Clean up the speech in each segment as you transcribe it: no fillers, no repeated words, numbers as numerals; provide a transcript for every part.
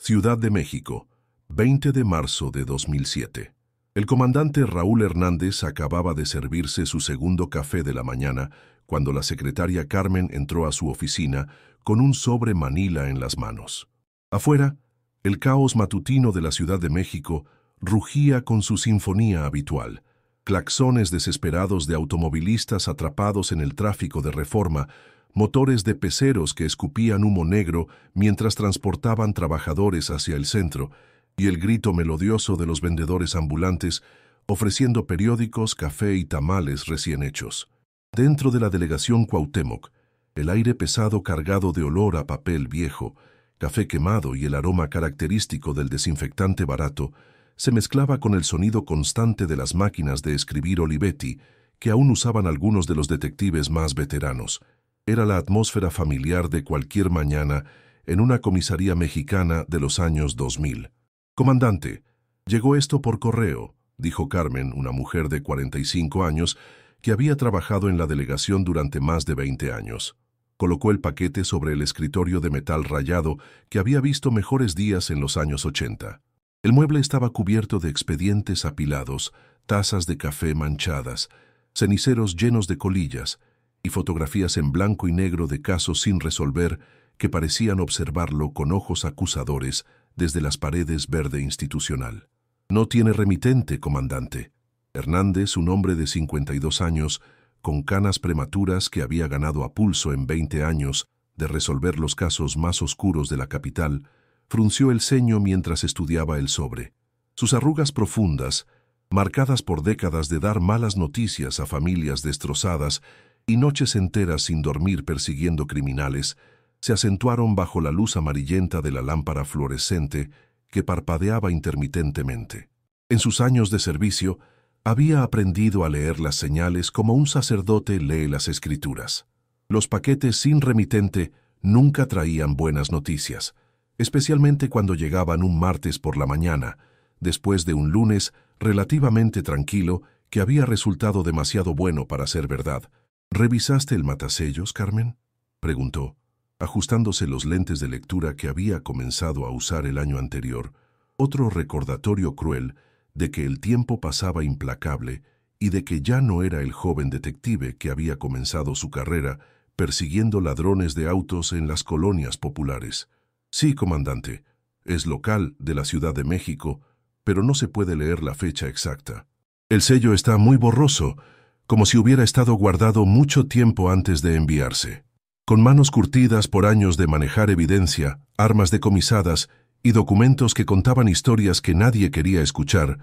Ciudad de México, 20 de marzo de 2007. El comandante Raúl Hernández acababa de servirse su segundo café de la mañana cuando la secretaria Carmen entró a su oficina con un sobre manila en las manos. Afuera, el caos matutino de la Ciudad de México rugía con su sinfonía habitual. Claxones desesperados de automovilistas atrapados en el tráfico de Reforma, motores de peceros que escupían humo negro mientras transportaban trabajadores hacia el centro, y el grito melodioso de los vendedores ambulantes ofreciendo periódicos, café y tamales recién hechos. Dentro de la delegación Cuauhtémoc, el aire pesado cargado de olor a papel viejo, café quemado y el aroma característico del desinfectante barato se mezclaba con el sonido constante de las máquinas de escribir Olivetti que aún usaban algunos de los detectives más veteranos. Era la atmósfera familiar de cualquier mañana en una comisaría mexicana de los años 2000. «Comandante, llegó esto por correo», dijo Carmen, una mujer de 45 años que había trabajado en la delegación durante más de 20 años. Colocó el paquete sobre el escritorio de metal rayado que había visto mejores días en los años 80. El mueble estaba cubierto de expedientes apilados, tazas de café manchadas, ceniceros llenos de colillas y fotografías en blanco y negro de casos sin resolver que parecían observarlo con ojos acusadores desde las paredes verde institucional. «No tiene remitente, comandante». Hernández, un hombre de 52 años, con canas prematuras que había ganado a pulso en 20 años de resolver los casos más oscuros de la capital, frunció el ceño mientras estudiaba el sobre. Sus arrugas profundas, marcadas por décadas de dar malas noticias a familias destrozadas y noches enteras sin dormir persiguiendo criminales, se acentuaron bajo la luz amarillenta de la lámpara fluorescente que parpadeaba intermitentemente. En sus años de servicio, había aprendido a leer las señales como un sacerdote lee las escrituras. Los paquetes sin remitente nunca traían buenas noticias, especialmente cuando llegaban un martes por la mañana, después de un lunes relativamente tranquilo que había resultado demasiado bueno para ser verdad. «¿Revisaste el matasellos, Carmen?», preguntó, ajustándose los lentes de lectura que había comenzado a usar el año anterior, otro recordatorio cruel de que el tiempo pasaba implacable y de que ya no era el joven detective que había comenzado su carrera persiguiendo ladrones de autos en las colonias populares. «Sí, comandante, es local de la Ciudad de México, pero no se puede leer la fecha exacta. El sello está muy borroso, como si hubiera estado guardado mucho tiempo antes de enviarse». Con manos curtidas por años de manejar evidencia, armas decomisadas y documentos que contaban historias que nadie quería escuchar,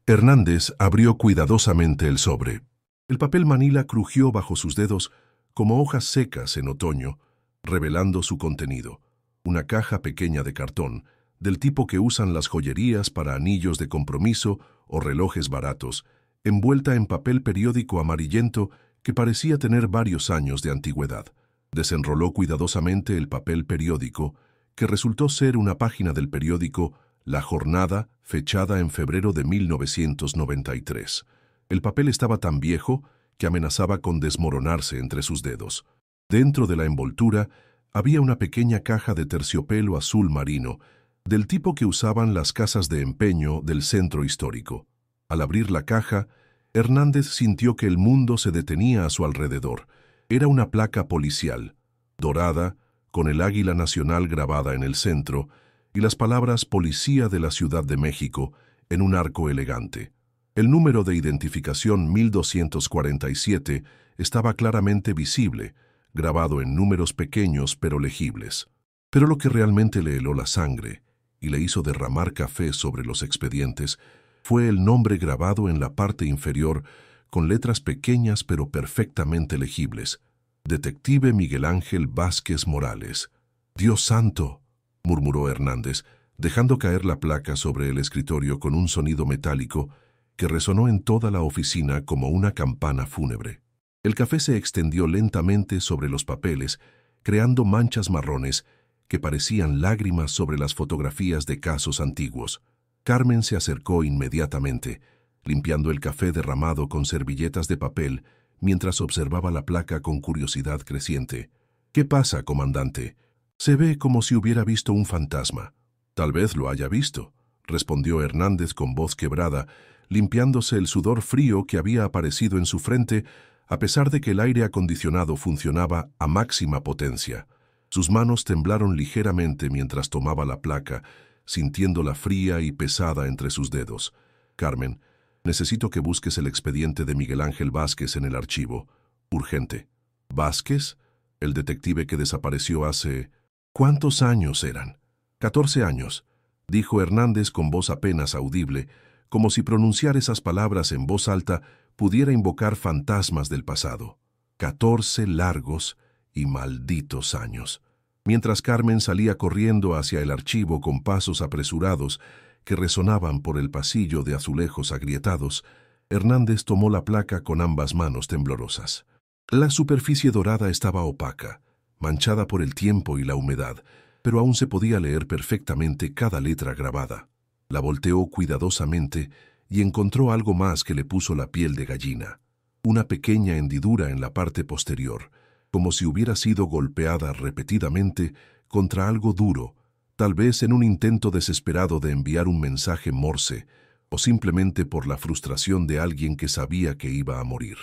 Hernández abrió cuidadosamente el sobre. El papel manila crujió bajo sus dedos como hojas secas en otoño, revelando su contenido. Una caja pequeña de cartón, del tipo que usan las joyerías para anillos de compromiso o relojes baratos, envuelta en papel periódico amarillento que parecía tener varios años de antigüedad. Desenroló cuidadosamente el papel periódico, que resultó ser una página del periódico La Jornada, fechada en febrero de 1993. El papel estaba tan viejo que amenazaba con desmoronarse entre sus dedos. Dentro de la envoltura había una pequeña caja de terciopelo azul marino, del tipo que usaban las casas de empeño del centro histórico. Al abrir la caja, Hernández sintió que el mundo se detenía a su alrededor. Era una placa policial, dorada, con el águila nacional grabada en el centro, y las palabras «Policía de la Ciudad de México» en un arco elegante. El número de identificación 1247 estaba claramente visible, grabado en números pequeños pero legibles. Pero lo que realmente le heló la sangre y le hizo derramar café sobre los expedientes fue el nombre grabado en la parte inferior con letras pequeñas pero perfectamente legibles: Detective Miguel Ángel Vázquez Morales. «Dios santo», murmuró Hernández, dejando caer la placa sobre el escritorio con un sonido metálico que resonó en toda la oficina como una campana fúnebre. El café se extendió lentamente sobre los papeles, creando manchas marrones que parecían lágrimas sobre las fotografías de casos antiguos. Carmen se acercó inmediatamente, limpiando el café derramado con servilletas de papel mientras observaba la placa con curiosidad creciente. «¿Qué pasa, comandante? Se ve como si hubiera visto un fantasma». Tal vez lo haya visto, respondió Hernández con voz quebrada, limpiándose el sudor frío que había aparecido en su frente, a pesar de que el aire acondicionado funcionaba a máxima potencia. Sus manos temblaron ligeramente mientras tomaba la placa, sintiéndola fría y pesada entre sus dedos. Carmen, necesito que busques el expediente de Miguel Ángel Vázquez en el archivo. Urgente. ¿Vázquez? El detective que desapareció hace... ¿Cuántos años eran? 14 años, dijo Hernández con voz apenas audible, como si pronunciar esas palabras en voz alta pudiera invocar fantasmas del pasado. 14 largos y malditos años. Mientras Carmen salía corriendo hacia el archivo con pasos apresurados que resonaban por el pasillo de azulejos agrietados, Hernández tomó la placa con ambas manos temblorosas. La superficie dorada estaba opaca, manchada por el tiempo y la humedad, pero aún se podía leer perfectamente cada letra grabada. La volteó cuidadosamente y encontró algo más que le puso la piel de gallina. Una pequeña hendidura en la parte posterior, como si hubiera sido golpeada repetidamente contra algo duro, tal vez en un intento desesperado de enviar un mensaje Morse, o simplemente por la frustración de alguien que sabía que iba a morir.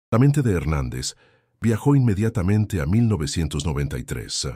La mente de Hernández viajó inmediatamente a 1993,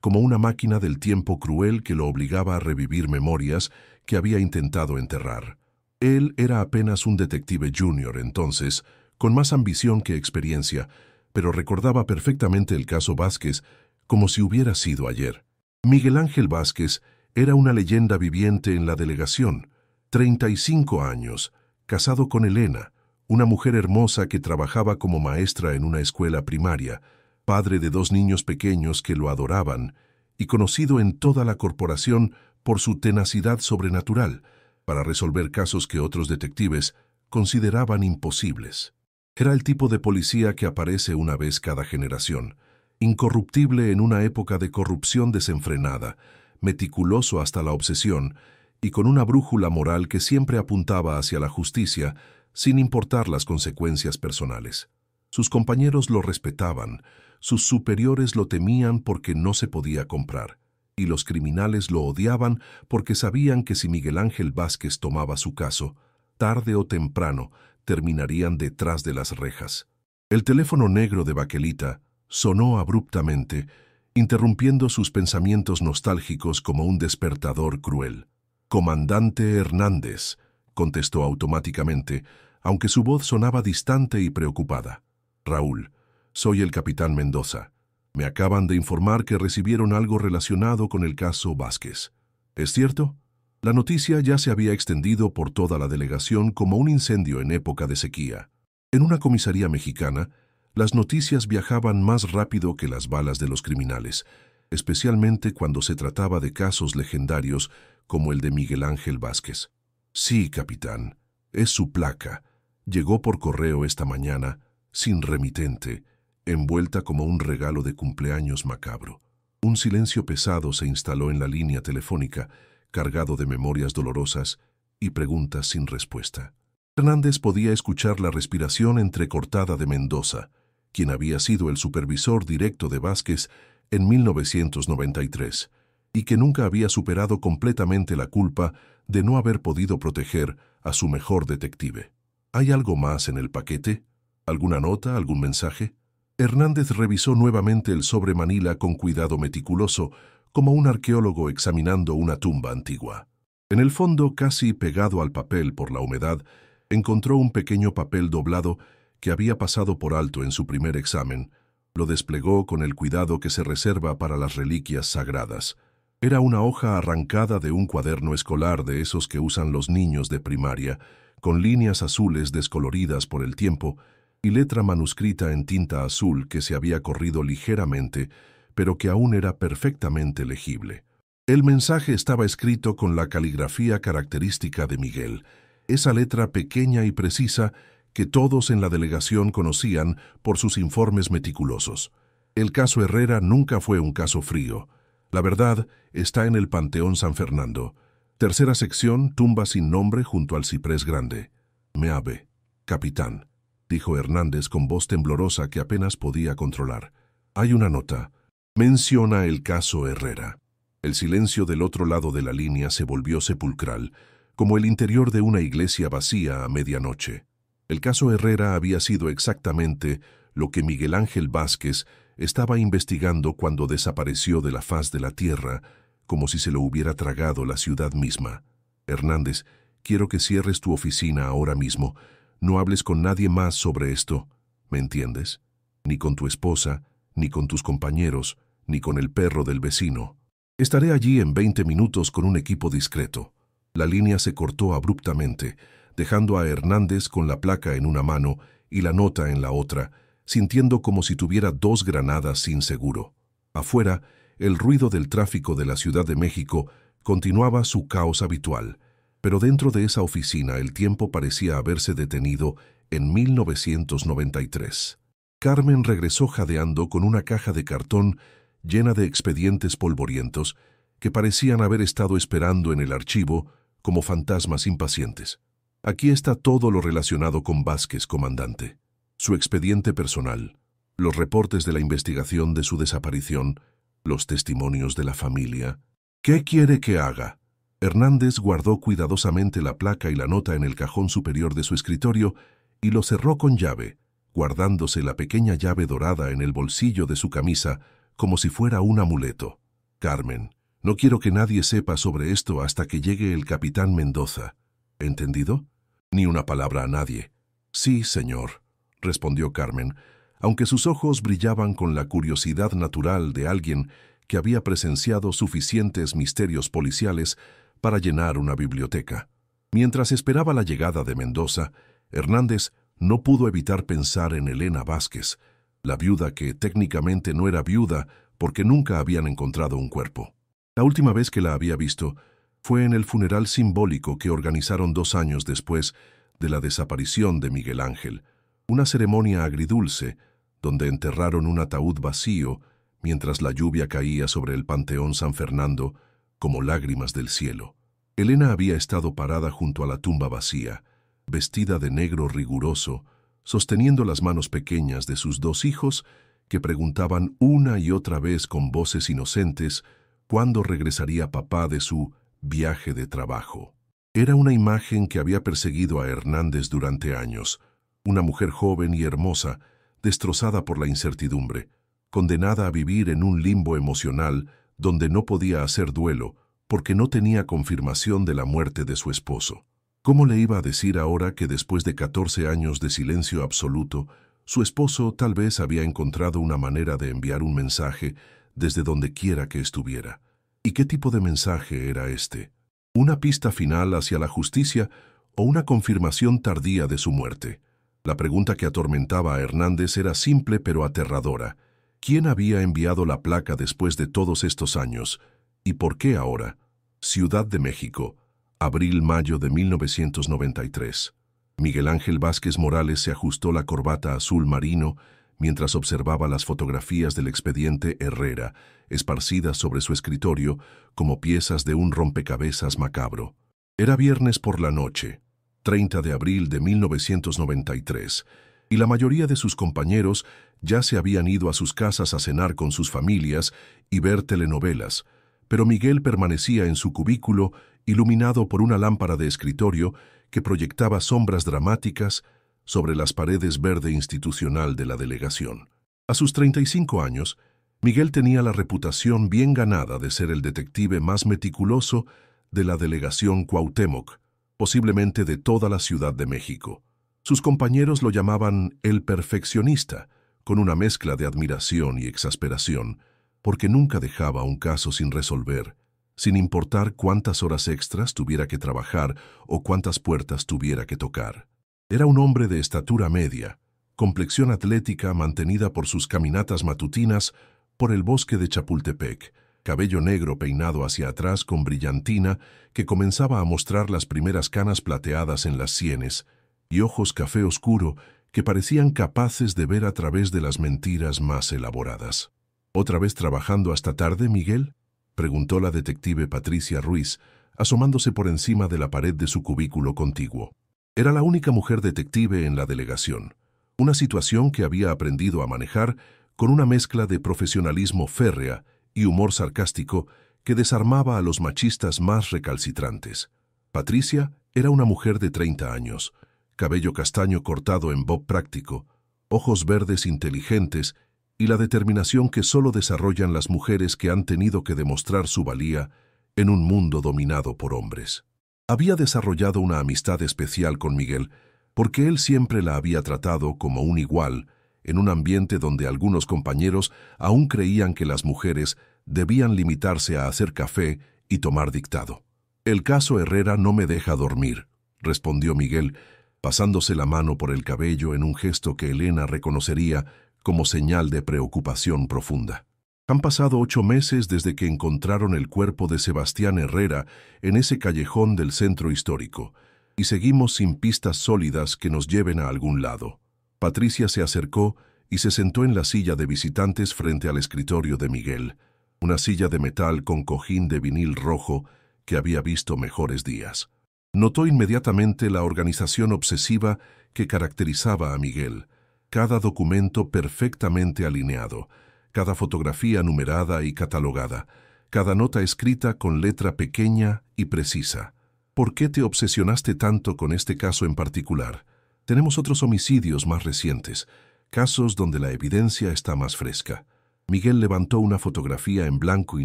como una máquina del tiempo cruel que lo obligaba a revivir memorias que había intentado enterrar. Él era apenas un detective junior entonces, con más ambición que experiencia, pero recordaba perfectamente el caso Vázquez como si hubiera sido ayer. Miguel Ángel Vázquez era una leyenda viviente en la delegación, 35 años, casado con Elena, una mujer hermosa que trabajaba como maestra en una escuela primaria, padre de 2 niños pequeños que lo adoraban, y conocido en toda la corporación por su tenacidad sobrenatural para resolver casos que otros detectives consideraban imposibles. Era el tipo de policía que aparece una vez cada generación, incorruptible en una época de corrupción desenfrenada, meticuloso hasta la obsesión, y con una brújula moral que siempre apuntaba hacia la justicia, sin importar las consecuencias personales. Sus compañeros lo respetaban, sus superiores lo temían porque no se podía comprar, y los criminales lo odiaban porque sabían que si Miguel Ángel Vázquez tomaba su caso, tarde o temprano terminarían detrás de las rejas. El teléfono negro de Baquelita sonó abruptamente, interrumpiendo sus pensamientos nostálgicos como un despertador cruel. «Comandante Hernández», contestó automáticamente, aunque su voz sonaba distante y preocupada. «Raúl, soy el capitán Mendoza. Me acaban de informar que recibieron algo relacionado con el caso Vázquez. ¿Es cierto?» La noticia ya se había extendido por toda la delegación como un incendio en época de sequía. En una comisaría mexicana, las noticias viajaban más rápido que las balas de los criminales, especialmente cuando se trataba de casos legendarios como el de Miguel Ángel Vázquez. «Sí, capitán, es su placa. Llegó por correo esta mañana, sin remitente, envuelta como un regalo de cumpleaños macabro». Un silencio pesado se instaló en la línea telefónica, cargado de memorias dolorosas y preguntas sin respuesta. Hernández podía escuchar la respiración entrecortada de Mendoza, quien había sido el supervisor directo de Vázquez en 1993, y que nunca había superado completamente la culpa de no haber podido proteger a su mejor detective. ¿Hay algo más en el paquete? ¿Alguna nota? ¿Algún mensaje? Hernández revisó nuevamente el sobre manila con cuidado meticuloso, como un arqueólogo examinando una tumba antigua. En el fondo, casi pegado al papel por la humedad, encontró un pequeño papel doblado que había pasado por alto en su primer examen. Lo desplegó con el cuidado que se reserva para las reliquias sagradas. Era una hoja arrancada de un cuaderno escolar de esos que usan los niños de primaria, con líneas azules descoloridas por el tiempo y letra manuscrita en tinta azul que se había corrido ligeramente, pero que aún era perfectamente legible. El mensaje estaba escrito con la caligrafía característica de Miguel, esa letra pequeña y precisa que todos en la delegación conocían por sus informes meticulosos. El caso Herrera nunca fue un caso frío. La verdad está en el Panteón San Fernando. Tercera sección, tumba sin nombre junto al ciprés grande. «Meave, capitán», dijo Hernández con voz temblorosa que apenas podía controlar. «Hay una nota. Menciona el caso Herrera». El silencio del otro lado de la línea se volvió sepulcral, como el interior de una iglesia vacía a medianoche. El caso Herrera había sido exactamente lo que Miguel Ángel Vázquez estaba investigando cuando desapareció de la faz de la tierra, como si se lo hubiera tragado la ciudad misma. Hernández, quiero que cierres tu oficina ahora mismo. No hables con nadie más sobre esto, ¿me entiendes? Ni con tu esposa, ni con tus compañeros, ni con el perro del vecino. Estaré allí en 20 minutos con un equipo discreto. La línea se cortó abruptamente, dejando a Hernández con la placa en una mano y la nota en la otra, sintiendo como si tuviera 2 granadas sin seguro. Afuera, el ruido del tráfico de la Ciudad de México continuaba su caos habitual, pero dentro de esa oficina el tiempo parecía haberse detenido en 1993. Carmen regresó jadeando con una caja de cartón llena de expedientes polvorientos que parecían haber estado esperando en el archivo como fantasmas impacientes. Aquí está todo lo relacionado con Vázquez, comandante. Su expediente personal, los reportes de la investigación de su desaparición, los testimonios de la familia. ¿Qué quiere que haga? Hernández guardó cuidadosamente la placa y la nota en el cajón superior de su escritorio y lo cerró con llave, guardándose la pequeña llave dorada en el bolsillo de su camisa como si fuera un amuleto. Carmen, no quiero que nadie sepa sobre esto hasta que llegue el capitán Mendoza. ¿Entendido? Ni una palabra a nadie. Sí, señor, respondió Carmen, aunque sus ojos brillaban con la curiosidad natural de alguien que había presenciado suficientes misterios policiales para llenar una biblioteca. Mientras esperaba la llegada de Mendoza, Hernández no pudo evitar pensar en Elena Vázquez, la viuda que técnicamente no era viuda porque nunca habían encontrado un cuerpo. La última vez que la había visto fue en el funeral simbólico que organizaron 2 años después de la desaparición de Miguel Ángel, una ceremonia agridulce donde enterraron un ataúd vacío mientras la lluvia caía sobre el Panteón San Fernando como lágrimas del cielo. Elena había estado parada junto a la tumba vacía, vestida de negro riguroso, sosteniendo las manos pequeñas de sus 2 hijos que preguntaban una y otra vez con voces inocentes cuándo regresaría papá de su viaje de trabajo. Era una imagen que había perseguido a Hernández durante años, una mujer joven y hermosa, destrozada por la incertidumbre, condenada a vivir en un limbo emocional donde no podía hacer duelo porque no tenía confirmación de la muerte de su esposo. ¿Cómo le iba a decir ahora que después de 14 años de silencio absoluto, su esposo tal vez había encontrado una manera de enviar un mensaje desde donde quiera que estuviera? ¿Y qué tipo de mensaje era este? ¿Una pista final hacia la justicia o una confirmación tardía de su muerte? La pregunta que atormentaba a Hernández era simple pero aterradora. ¿Quién había enviado la placa después de todos estos años? ¿Y por qué ahora? Ciudad de México, abril-mayo de 1993. Miguel Ángel Vázquez Morales se ajustó la corbata azul marino mientras observaba las fotografías del expediente Herrera, esparcidas sobre su escritorio como piezas de un rompecabezas macabro. Era viernes por la noche, 30 de abril de 1993, y la mayoría de sus compañeros ya se habían ido a sus casas a cenar con sus familias y ver telenovelas, pero Miguel permanecía en su cubículo, iluminado por una lámpara de escritorio que proyectaba sombras dramáticas sobre las paredes verde institucional de la delegación. A sus 35 años, Miguel tenía la reputación bien ganada de ser el detective más meticuloso de la delegación Cuauhtémoc, posiblemente de toda la Ciudad de México. Sus compañeros lo llamaban el perfeccionista, con una mezcla de admiración y exasperación, porque nunca dejaba un caso sin resolver, sin importar cuántas horas extras tuviera que trabajar o cuántas puertas tuviera que tocar. Era un hombre de estatura media, complexión atlética mantenida por sus caminatas matutinas por el bosque de Chapultepec, cabello negro peinado hacia atrás con brillantina que comenzaba a mostrar las primeras canas plateadas en las sienes, y ojos café oscuro que parecían capaces de ver a través de las mentiras más elaboradas. ¿Otra vez trabajando hasta tarde, Miguel?, preguntó la detective Patricia Ruiz, asomándose por encima de la pared de su cubículo contiguo. Era la única mujer detective en la delegación, una situación que había aprendido a manejar con una mezcla de profesionalismo férrea y humor sarcástico que desarmaba a los machistas más recalcitrantes. Patricia era una mujer de 30 años, cabello castaño cortado en bob práctico, ojos verdes inteligentes y la determinación que solo desarrollan las mujeres que han tenido que demostrar su valía en un mundo dominado por hombres. Había desarrollado una amistad especial con Miguel porque él siempre la había tratado como un igual en un ambiente donde algunos compañeros aún creían que las mujeres debían limitarse a hacer café y tomar dictado. «El caso Herrera no me deja dormir», respondió Miguel, pasándose la mano por el cabello en un gesto que Elena reconocería como señal de preocupación profunda. Han pasado 8 meses desde que encontraron el cuerpo de Sebastián Herrera en ese callejón del centro histórico, y seguimos sin pistas sólidas que nos lleven a algún lado. Patricia se acercó y se sentó en la silla de visitantes frente al escritorio de Miguel, una silla de metal con cojín de vinil rojo que había visto mejores días. Notó inmediatamente la organización obsesiva que caracterizaba a Miguel, cada documento perfectamente alineado, cada fotografía numerada y catalogada, cada nota escrita con letra pequeña y precisa. ¿Por qué te obsesionaste tanto con este caso en particular? Tenemos otros homicidios más recientes, casos donde la evidencia está más fresca. Miguel levantó una fotografía en blanco y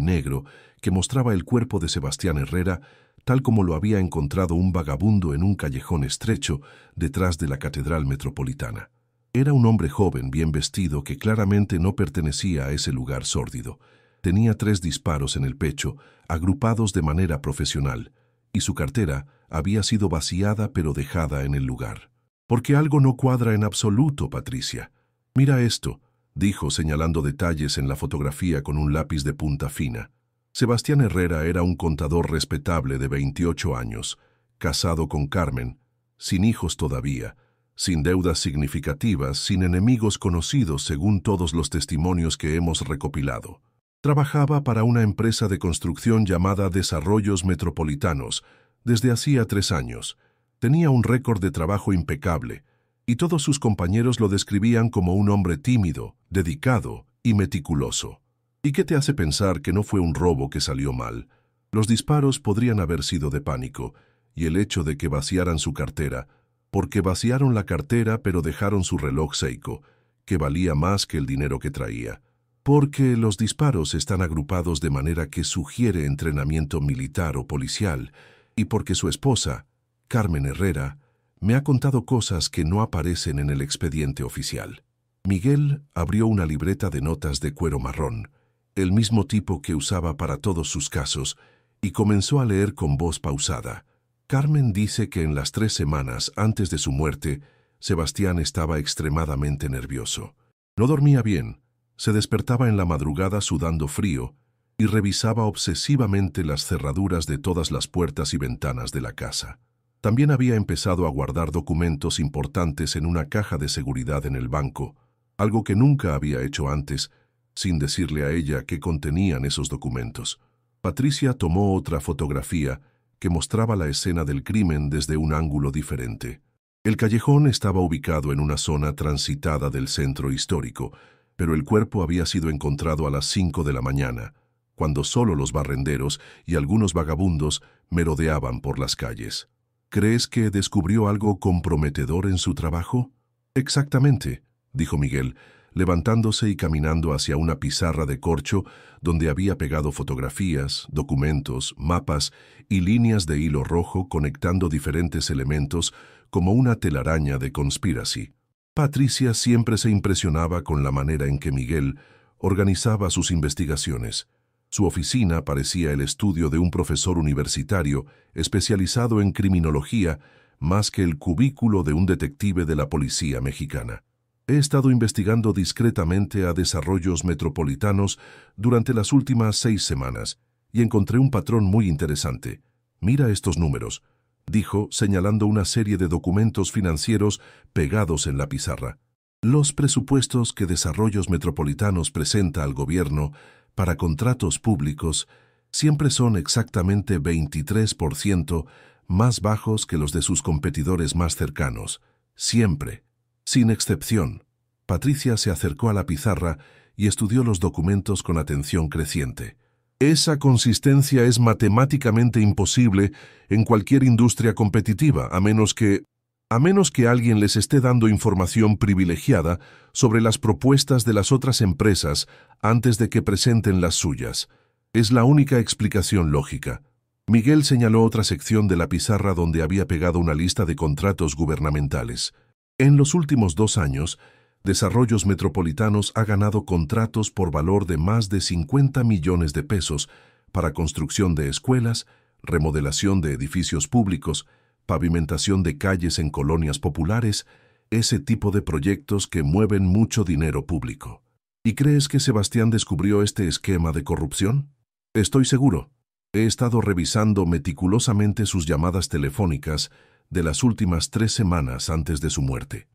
negro que mostraba el cuerpo de Sebastián Herrera tal como lo había encontrado un vagabundo en un callejón estrecho detrás de la Catedral Metropolitana. Era un hombre joven, bien vestido, que claramente no pertenecía a ese lugar sórdido. Tenía 3 disparos en el pecho, agrupados de manera profesional, y su cartera había sido vaciada pero dejada en el lugar. «Porque algo no cuadra en absoluto, Patricia. Mira esto», dijo señalando detalles en la fotografía con un lápiz de punta fina. Sebastián Herrera era un contador respetable de 28 años, casado con Carmen, sin hijos todavía, sin deudas significativas, sin enemigos conocidos según todos los testimonios que hemos recopilado. Trabajaba para una empresa de construcción llamada Desarrollos Metropolitanos desde hacía 3 años. Tenía un récord de trabajo impecable, y todos sus compañeros lo describían como un hombre tímido, dedicado y meticuloso. ¿Y qué te hace pensar que no fue un robo que salió mal? Los disparos podrían haber sido de pánico, y el hecho de que vaciaran su cartera, porque vaciaron la cartera pero dejaron su reloj Seiko, que valía más que el dinero que traía. Porque los disparos están agrupados de manera que sugiere entrenamiento militar o policial, y porque su esposa, Carmen Herrera, me ha contado cosas que no aparecen en el expediente oficial. Miguel abrió una libreta de notas de cuero marrón, el mismo tipo que usaba para todos sus casos, y comenzó a leer con voz pausada. Carmen dice que en las 3 semanas antes de su muerte, Sebastián estaba extremadamente nervioso. No dormía bien, se despertaba en la madrugada sudando frío y revisaba obsesivamente las cerraduras de todas las puertas y ventanas de la casa. También había empezado a guardar documentos importantes en una caja de seguridad en el banco, algo que nunca había hecho antes, sin decirle a ella qué contenían esos documentos. Patricia tomó otra fotografía que mostraba la escena del crimen desde un ángulo diferente. El callejón estaba ubicado en una zona transitada del centro histórico, pero el cuerpo había sido encontrado a las 5 de la mañana, cuando solo los barrenderos y algunos vagabundos merodeaban por las calles. ¿Crees que descubrió algo comprometedor en su trabajo? Exactamente, dijo Miguel, levantándose y caminando hacia una pizarra de corcho donde había pegado fotografías, documentos, mapas y líneas de hilo rojo conectando diferentes elementos como una telaraña de conspiracy. Patricia siempre se impresionaba con la manera en que Miguel organizaba sus investigaciones. Su oficina parecía el estudio de un profesor universitario especializado en criminología más que el cubículo de un detective de la policía mexicana. He estado investigando discretamente a Desarrollos Metropolitanos durante las últimas 6 semanas y encontré un patrón muy interesante. Mira estos números, dijo, señalando una serie de documentos financieros pegados en la pizarra. Los presupuestos que Desarrollos Metropolitanos presenta al gobierno para contratos públicos siempre son exactamente 23% más bajos que los de sus competidores más cercanos. Siempre. Sin excepción. Patricia se acercó a la pizarra y estudió los documentos con atención creciente. Esa consistencia es matemáticamente imposible en cualquier industria competitiva, a menos que alguien les esté dando información privilegiada sobre las propuestas de las otras empresas antes de que presenten las suyas. Es la única explicación lógica. Miguel señaló otra sección de la pizarra donde había pegado una lista de contratos gubernamentales. En los últimos 2 años, Desarrollos Metropolitanos ha ganado contratos por valor de más de 50 millones de pesos para construcción de escuelas, remodelación de edificios públicos, pavimentación de calles en colonias populares, ese tipo de proyectos que mueven mucho dinero público. ¿Y crees que Sebastián descubrió este esquema de corrupción? Estoy seguro. He estado revisando meticulosamente sus llamadas telefónicas de las últimas 3 semanas antes de su muerte.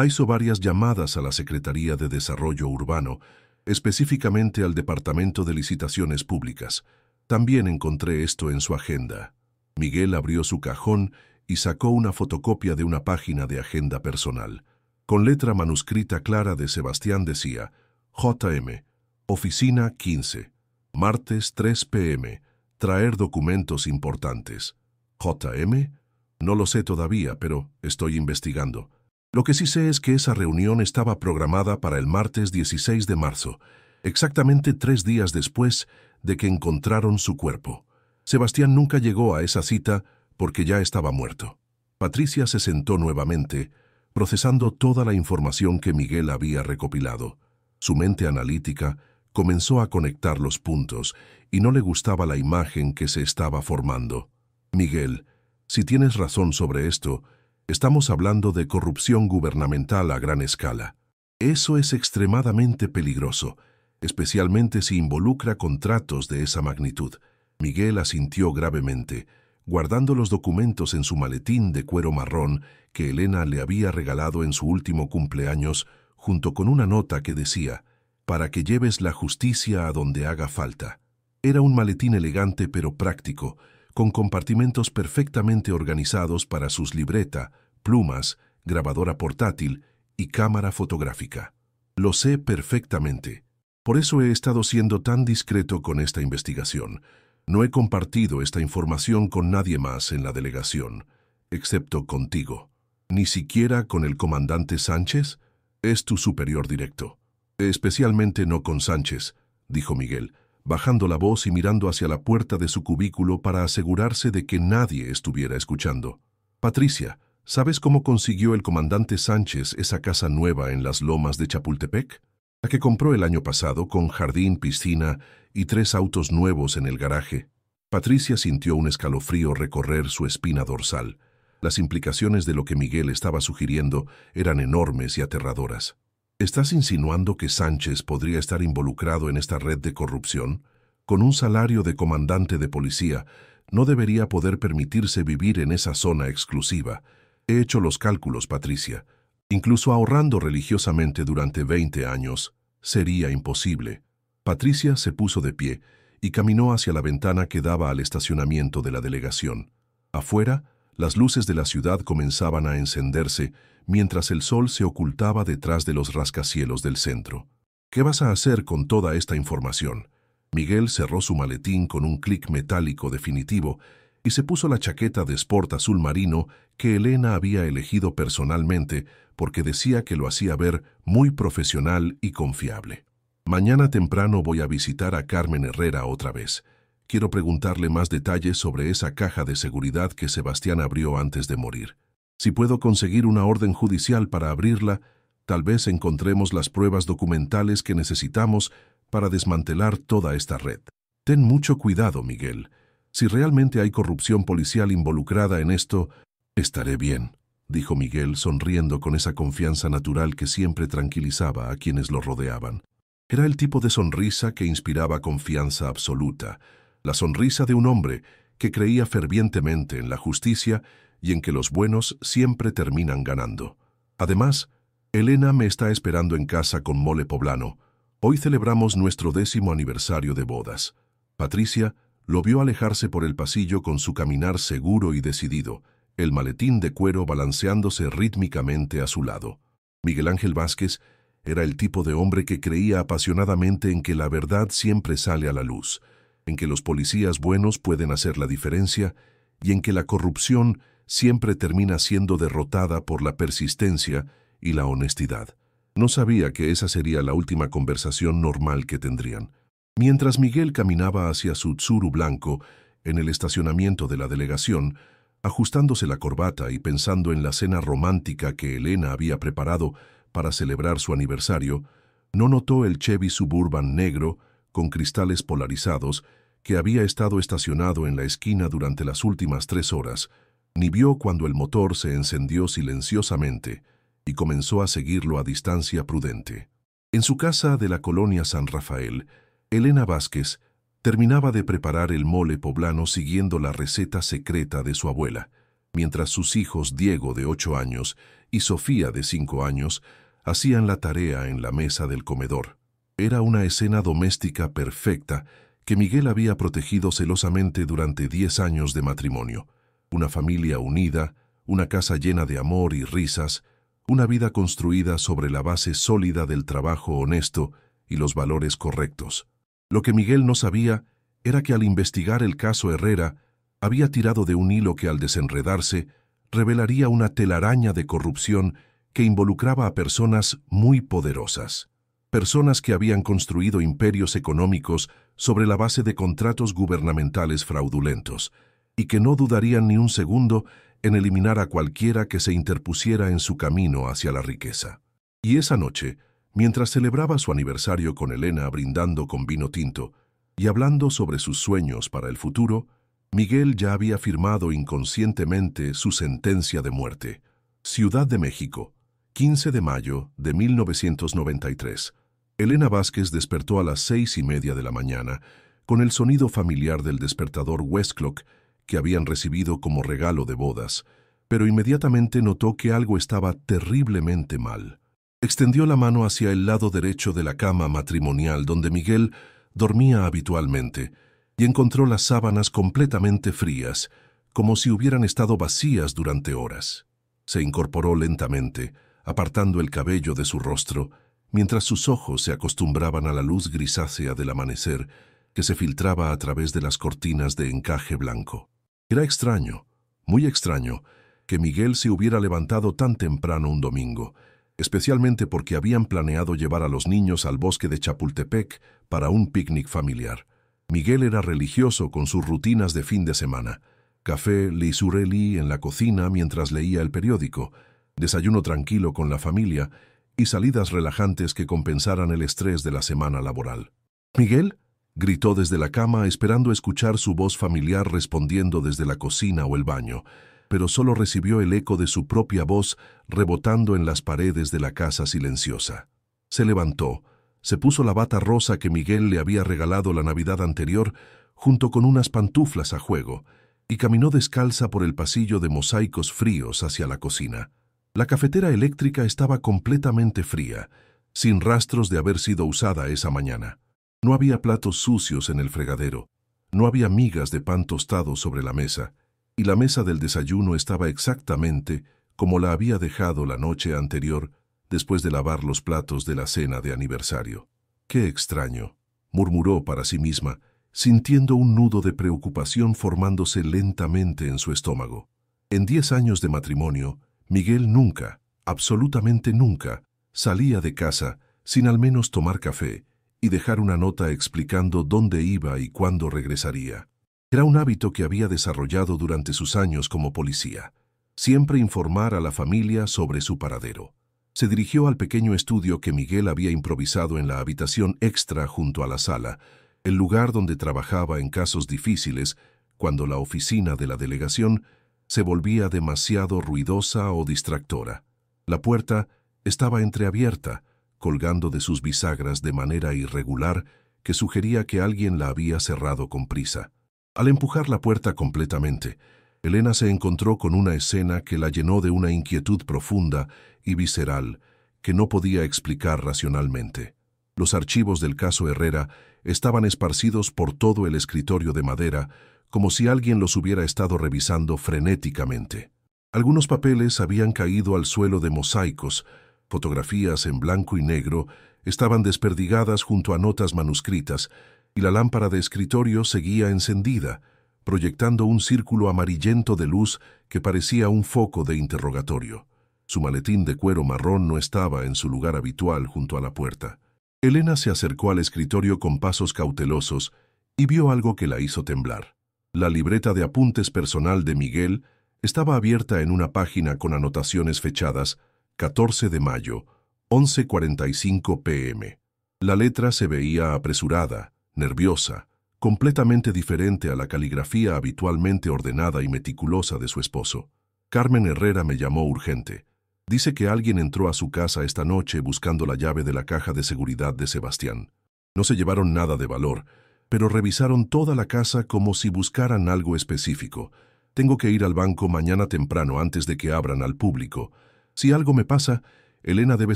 Hizo varias llamadas a la Secretaría de Desarrollo Urbano, específicamente al Departamento de Licitaciones Públicas. También encontré esto en su agenda. Miguel abrió su cajón y sacó una fotocopia de una página de agenda personal. Con letra manuscrita clara de Sebastián decía: JM, Oficina 15, martes 3 p.m., traer documentos importantes. ¿JM? No lo sé todavía, pero estoy investigando. Lo que sí sé es que esa reunión estaba programada para el martes 16 de marzo, exactamente 3 días después de que encontraron su cuerpo. Sebastián nunca llegó a esa cita porque ya estaba muerto. Patricia se sentó nuevamente, procesando toda la información que Miguel había recopilado. Su mente analítica comenzó a conectar los puntos y no le gustaba la imagen que se estaba formando. Miguel, si tienes razón sobre esto, estamos hablando de corrupción gubernamental a gran escala. Eso es extremadamente peligroso, especialmente si involucra contratos de esa magnitud. Miguel asintió gravemente, guardando los documentos en su maletín de cuero marrón que Elena le había regalado en su último cumpleaños, junto con una nota que decía: para que lleves la justicia a donde haga falta. Era un maletín elegante pero práctico, con compartimentos perfectamente organizados para sus libreta, plumas, grabadora portátil y cámara fotográfica. Lo sé perfectamente. Por eso he estado siendo tan discreto con esta investigación. No he compartido esta información con nadie más en la delegación, excepto contigo. ¿Ni siquiera con el comandante Sánchez? Es tu superior directo. Especialmente no con Sánchez, dijo Miguel, bajando la voz y mirando hacia la puerta de su cubículo para asegurarse de que nadie estuviera escuchando. Patricia, ¿sabes cómo consiguió el comandante Sánchez esa casa nueva en las lomas de Chapultepec? La que compró el año pasado con jardín, piscina y 3 autos nuevos en el garaje. Patricia sintió un escalofrío recorrer su espina dorsal. Las implicaciones de lo que Miguel estaba sugiriendo eran enormes y aterradoras. ¿Estás insinuando que Sánchez podría estar involucrado en esta red de corrupción? Con un salario de comandante de policía, no debería poder permitirse vivir en esa zona exclusiva. He hecho los cálculos, Patricia. Incluso ahorrando religiosamente durante 20 años, sería imposible. Patricia se puso de pie y caminó hacia la ventana que daba al estacionamiento de la delegación. Afuera, las luces de la ciudad comenzaban a encenderse mientras el sol se ocultaba detrás de los rascacielos del centro. ¿Qué vas a hacer con toda esta información? Miguel cerró su maletín con un clic metálico definitivo y se puso la chaqueta de sport azul marino que Elena había elegido personalmente porque decía que lo hacía ver muy profesional y confiable. Mañana temprano voy a visitar a Carmen Herrera otra vez. Quiero preguntarle más detalles sobre esa caja de seguridad que Sebastián abrió antes de morir. Si puedo conseguir una orden judicial para abrirla, tal vez encontremos las pruebas documentales que necesitamos para desmantelar toda esta red. Ten mucho cuidado, Miguel. Si realmente hay corrupción policial involucrada en esto, estaré bien, dijo Miguel sonriendo con esa confianza natural que siempre tranquilizaba a quienes lo rodeaban. Era el tipo de sonrisa que inspiraba confianza absoluta, la sonrisa de un hombre que creía fervientemente en la justicia y en que los buenos siempre terminan ganando. Además, Elena me está esperando en casa con mole poblano. Hoy celebramos nuestro 10º aniversario de bodas. Patricia lo vio alejarse por el pasillo con su caminar seguro y decidido, el maletín de cuero balanceándose rítmicamente a su lado. Miguel Ángel Vázquez era el tipo de hombre que creía apasionadamente en que la verdad siempre sale a la luz. en que los policías buenos pueden hacer la diferencia y en que la corrupción siempre termina siendo derrotada por la persistencia y la honestidad. No sabía que esa sería la última conversación normal que tendrían. Mientras Miguel caminaba hacia su Tsuru blanco en el estacionamiento de la delegación, ajustándose la corbata y pensando en la cena romántica que Elena había preparado para celebrar su aniversario, no notó el Chevy Suburban negro con cristales polarizados que había estado estacionado en la esquina durante las últimas 3 horas, ni vio cuando el motor se encendió silenciosamente y comenzó a seguirlo a distancia prudente. En su casa de la colonia San Rafael, Elena Vázquez terminaba de preparar el mole poblano siguiendo la receta secreta de su abuela, mientras sus hijos Diego, de 8 años, y Sofía, de 5 años, hacían la tarea en la mesa del comedor. Era una escena doméstica perfecta que Miguel había protegido celosamente durante 10 años de matrimonio. Una familia unida, una casa llena de amor y risas, una vida construida sobre la base sólida del trabajo honesto y los valores correctos. Lo que Miguel no sabía era que al investigar el caso Herrera, había tirado de un hilo que al desenredarse revelaría una telaraña de corrupción que involucraba a personas muy poderosas. Personas que habían construido imperios económicos sobre la base de contratos gubernamentales fraudulentos y que no dudarían ni un segundo en eliminar a cualquiera que se interpusiera en su camino hacia la riqueza. Y esa noche, mientras celebraba su aniversario con Elena brindando con vino tinto y hablando sobre sus sueños para el futuro, Miguel ya había firmado inconscientemente su sentencia de muerte. Ciudad de México, 15 de mayo de 1993. Elena Vázquez despertó a las 6:30 de la mañana con el sonido familiar del despertador Westclock que habían recibido como regalo de bodas, pero inmediatamente notó que algo estaba terriblemente mal. Extendió la mano hacia el lado derecho de la cama matrimonial donde Miguel dormía habitualmente y encontró las sábanas completamente frías, como si hubieran estado vacías durante horas. Se incorporó lentamente, apartando el cabello de su rostro, mientras sus ojos se acostumbraban a la luz grisácea del amanecer que se filtraba a través de las cortinas de encaje blanco. Era extraño, muy extraño, que Miguel se hubiera levantado tan temprano un domingo, especialmente porque habían planeado llevar a los niños al bosque de Chapultepec para un picnic familiar. Miguel era religioso con sus rutinas de fin de semana. Café lisureli en la cocina mientras leía el periódico, desayuno tranquilo con la familia y salidas relajantes que compensaran el estrés de la semana laboral. «¿Miguel?», gritó desde la cama esperando escuchar su voz familiar respondiendo desde la cocina o el baño, pero solo recibió el eco de su propia voz rebotando en las paredes de la casa silenciosa. Se levantó, se puso la bata rosa que Miguel le había regalado la Navidad anterior junto con unas pantuflas a juego y caminó descalza por el pasillo de mosaicos fríos hacia la cocina. La cafetera eléctrica estaba completamente fría, sin rastros de haber sido usada esa mañana. No había platos sucios en el fregadero, no había migas de pan tostado sobre la mesa, y la mesa del desayuno estaba exactamente como la había dejado la noche anterior después de lavar los platos de la cena de aniversario. «Qué extraño», murmuró para sí misma, sintiendo un nudo de preocupación formándose lentamente en su estómago. En 10 años de matrimonio, Miguel nunca, absolutamente nunca, salía de casa sin al menos tomar café y dejar una nota explicando dónde iba y cuándo regresaría. Era un hábito que había desarrollado durante sus años como policía. Siempre informar a la familia sobre su paradero. Se dirigió al pequeño estudio que Miguel había improvisado en la habitación extra junto a la sala, el lugar donde trabajaba en casos difíciles, cuando la oficina de la delegación se volvía demasiado ruidosa o distractora. La puerta estaba entreabierta, colgando de sus bisagras de manera irregular que sugería que alguien la había cerrado con prisa. Al empujar la puerta completamente, Elena se encontró con una escena que la llenó de una inquietud profunda y visceral que no podía explicar racionalmente. Los archivos del caso Herrera estaban esparcidos por todo el escritorio de madera, como si alguien los hubiera estado revisando frenéticamente. Algunos papeles habían caído al suelo de mosaicos, fotografías en blanco y negro estaban desperdigadas junto a notas manuscritas, y la lámpara de escritorio seguía encendida, proyectando un círculo amarillento de luz que parecía un foco de interrogatorio. Su maletín de cuero marrón no estaba en su lugar habitual junto a la puerta. Elena se acercó al escritorio con pasos cautelosos y vio algo que la hizo temblar. La libreta de apuntes personal de Miguel estaba abierta en una página con anotaciones fechadas 14 de mayo, 11:45 p.m. La letra se veía apresurada, nerviosa, completamente diferente a la caligrafía habitualmente ordenada y meticulosa de su esposo. Carmen Herrera me llamó urgente. Dice que alguien entró a su casa esta noche buscando la llave de la caja de seguridad de Sebastián. No se llevaron nada de valor, pero revisaron toda la casa como si buscaran algo específico. Tengo que ir al banco mañana temprano antes de que abran al público. Si algo me pasa, Elena debe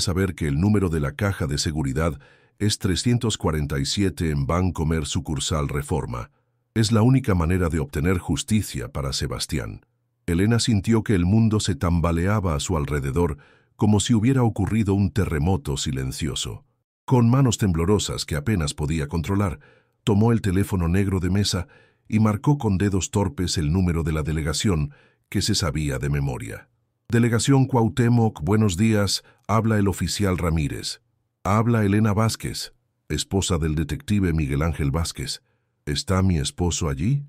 saber que el número de la caja de seguridad es 347 en Bancomer sucursal Reforma. Es la única manera de obtener justicia para Sebastián. Elena sintió que el mundo se tambaleaba a su alrededor como si hubiera ocurrido un terremoto silencioso. Con manos temblorosas que apenas podía controlar, tomó el teléfono negro de mesa y marcó con dedos torpes el número de la delegación que se sabía de memoria. Delegación Cuauhtémoc, buenos días, habla el oficial Ramírez. Habla Elena Vázquez, esposa del detective Miguel Ángel Vázquez. ¿Está mi esposo allí?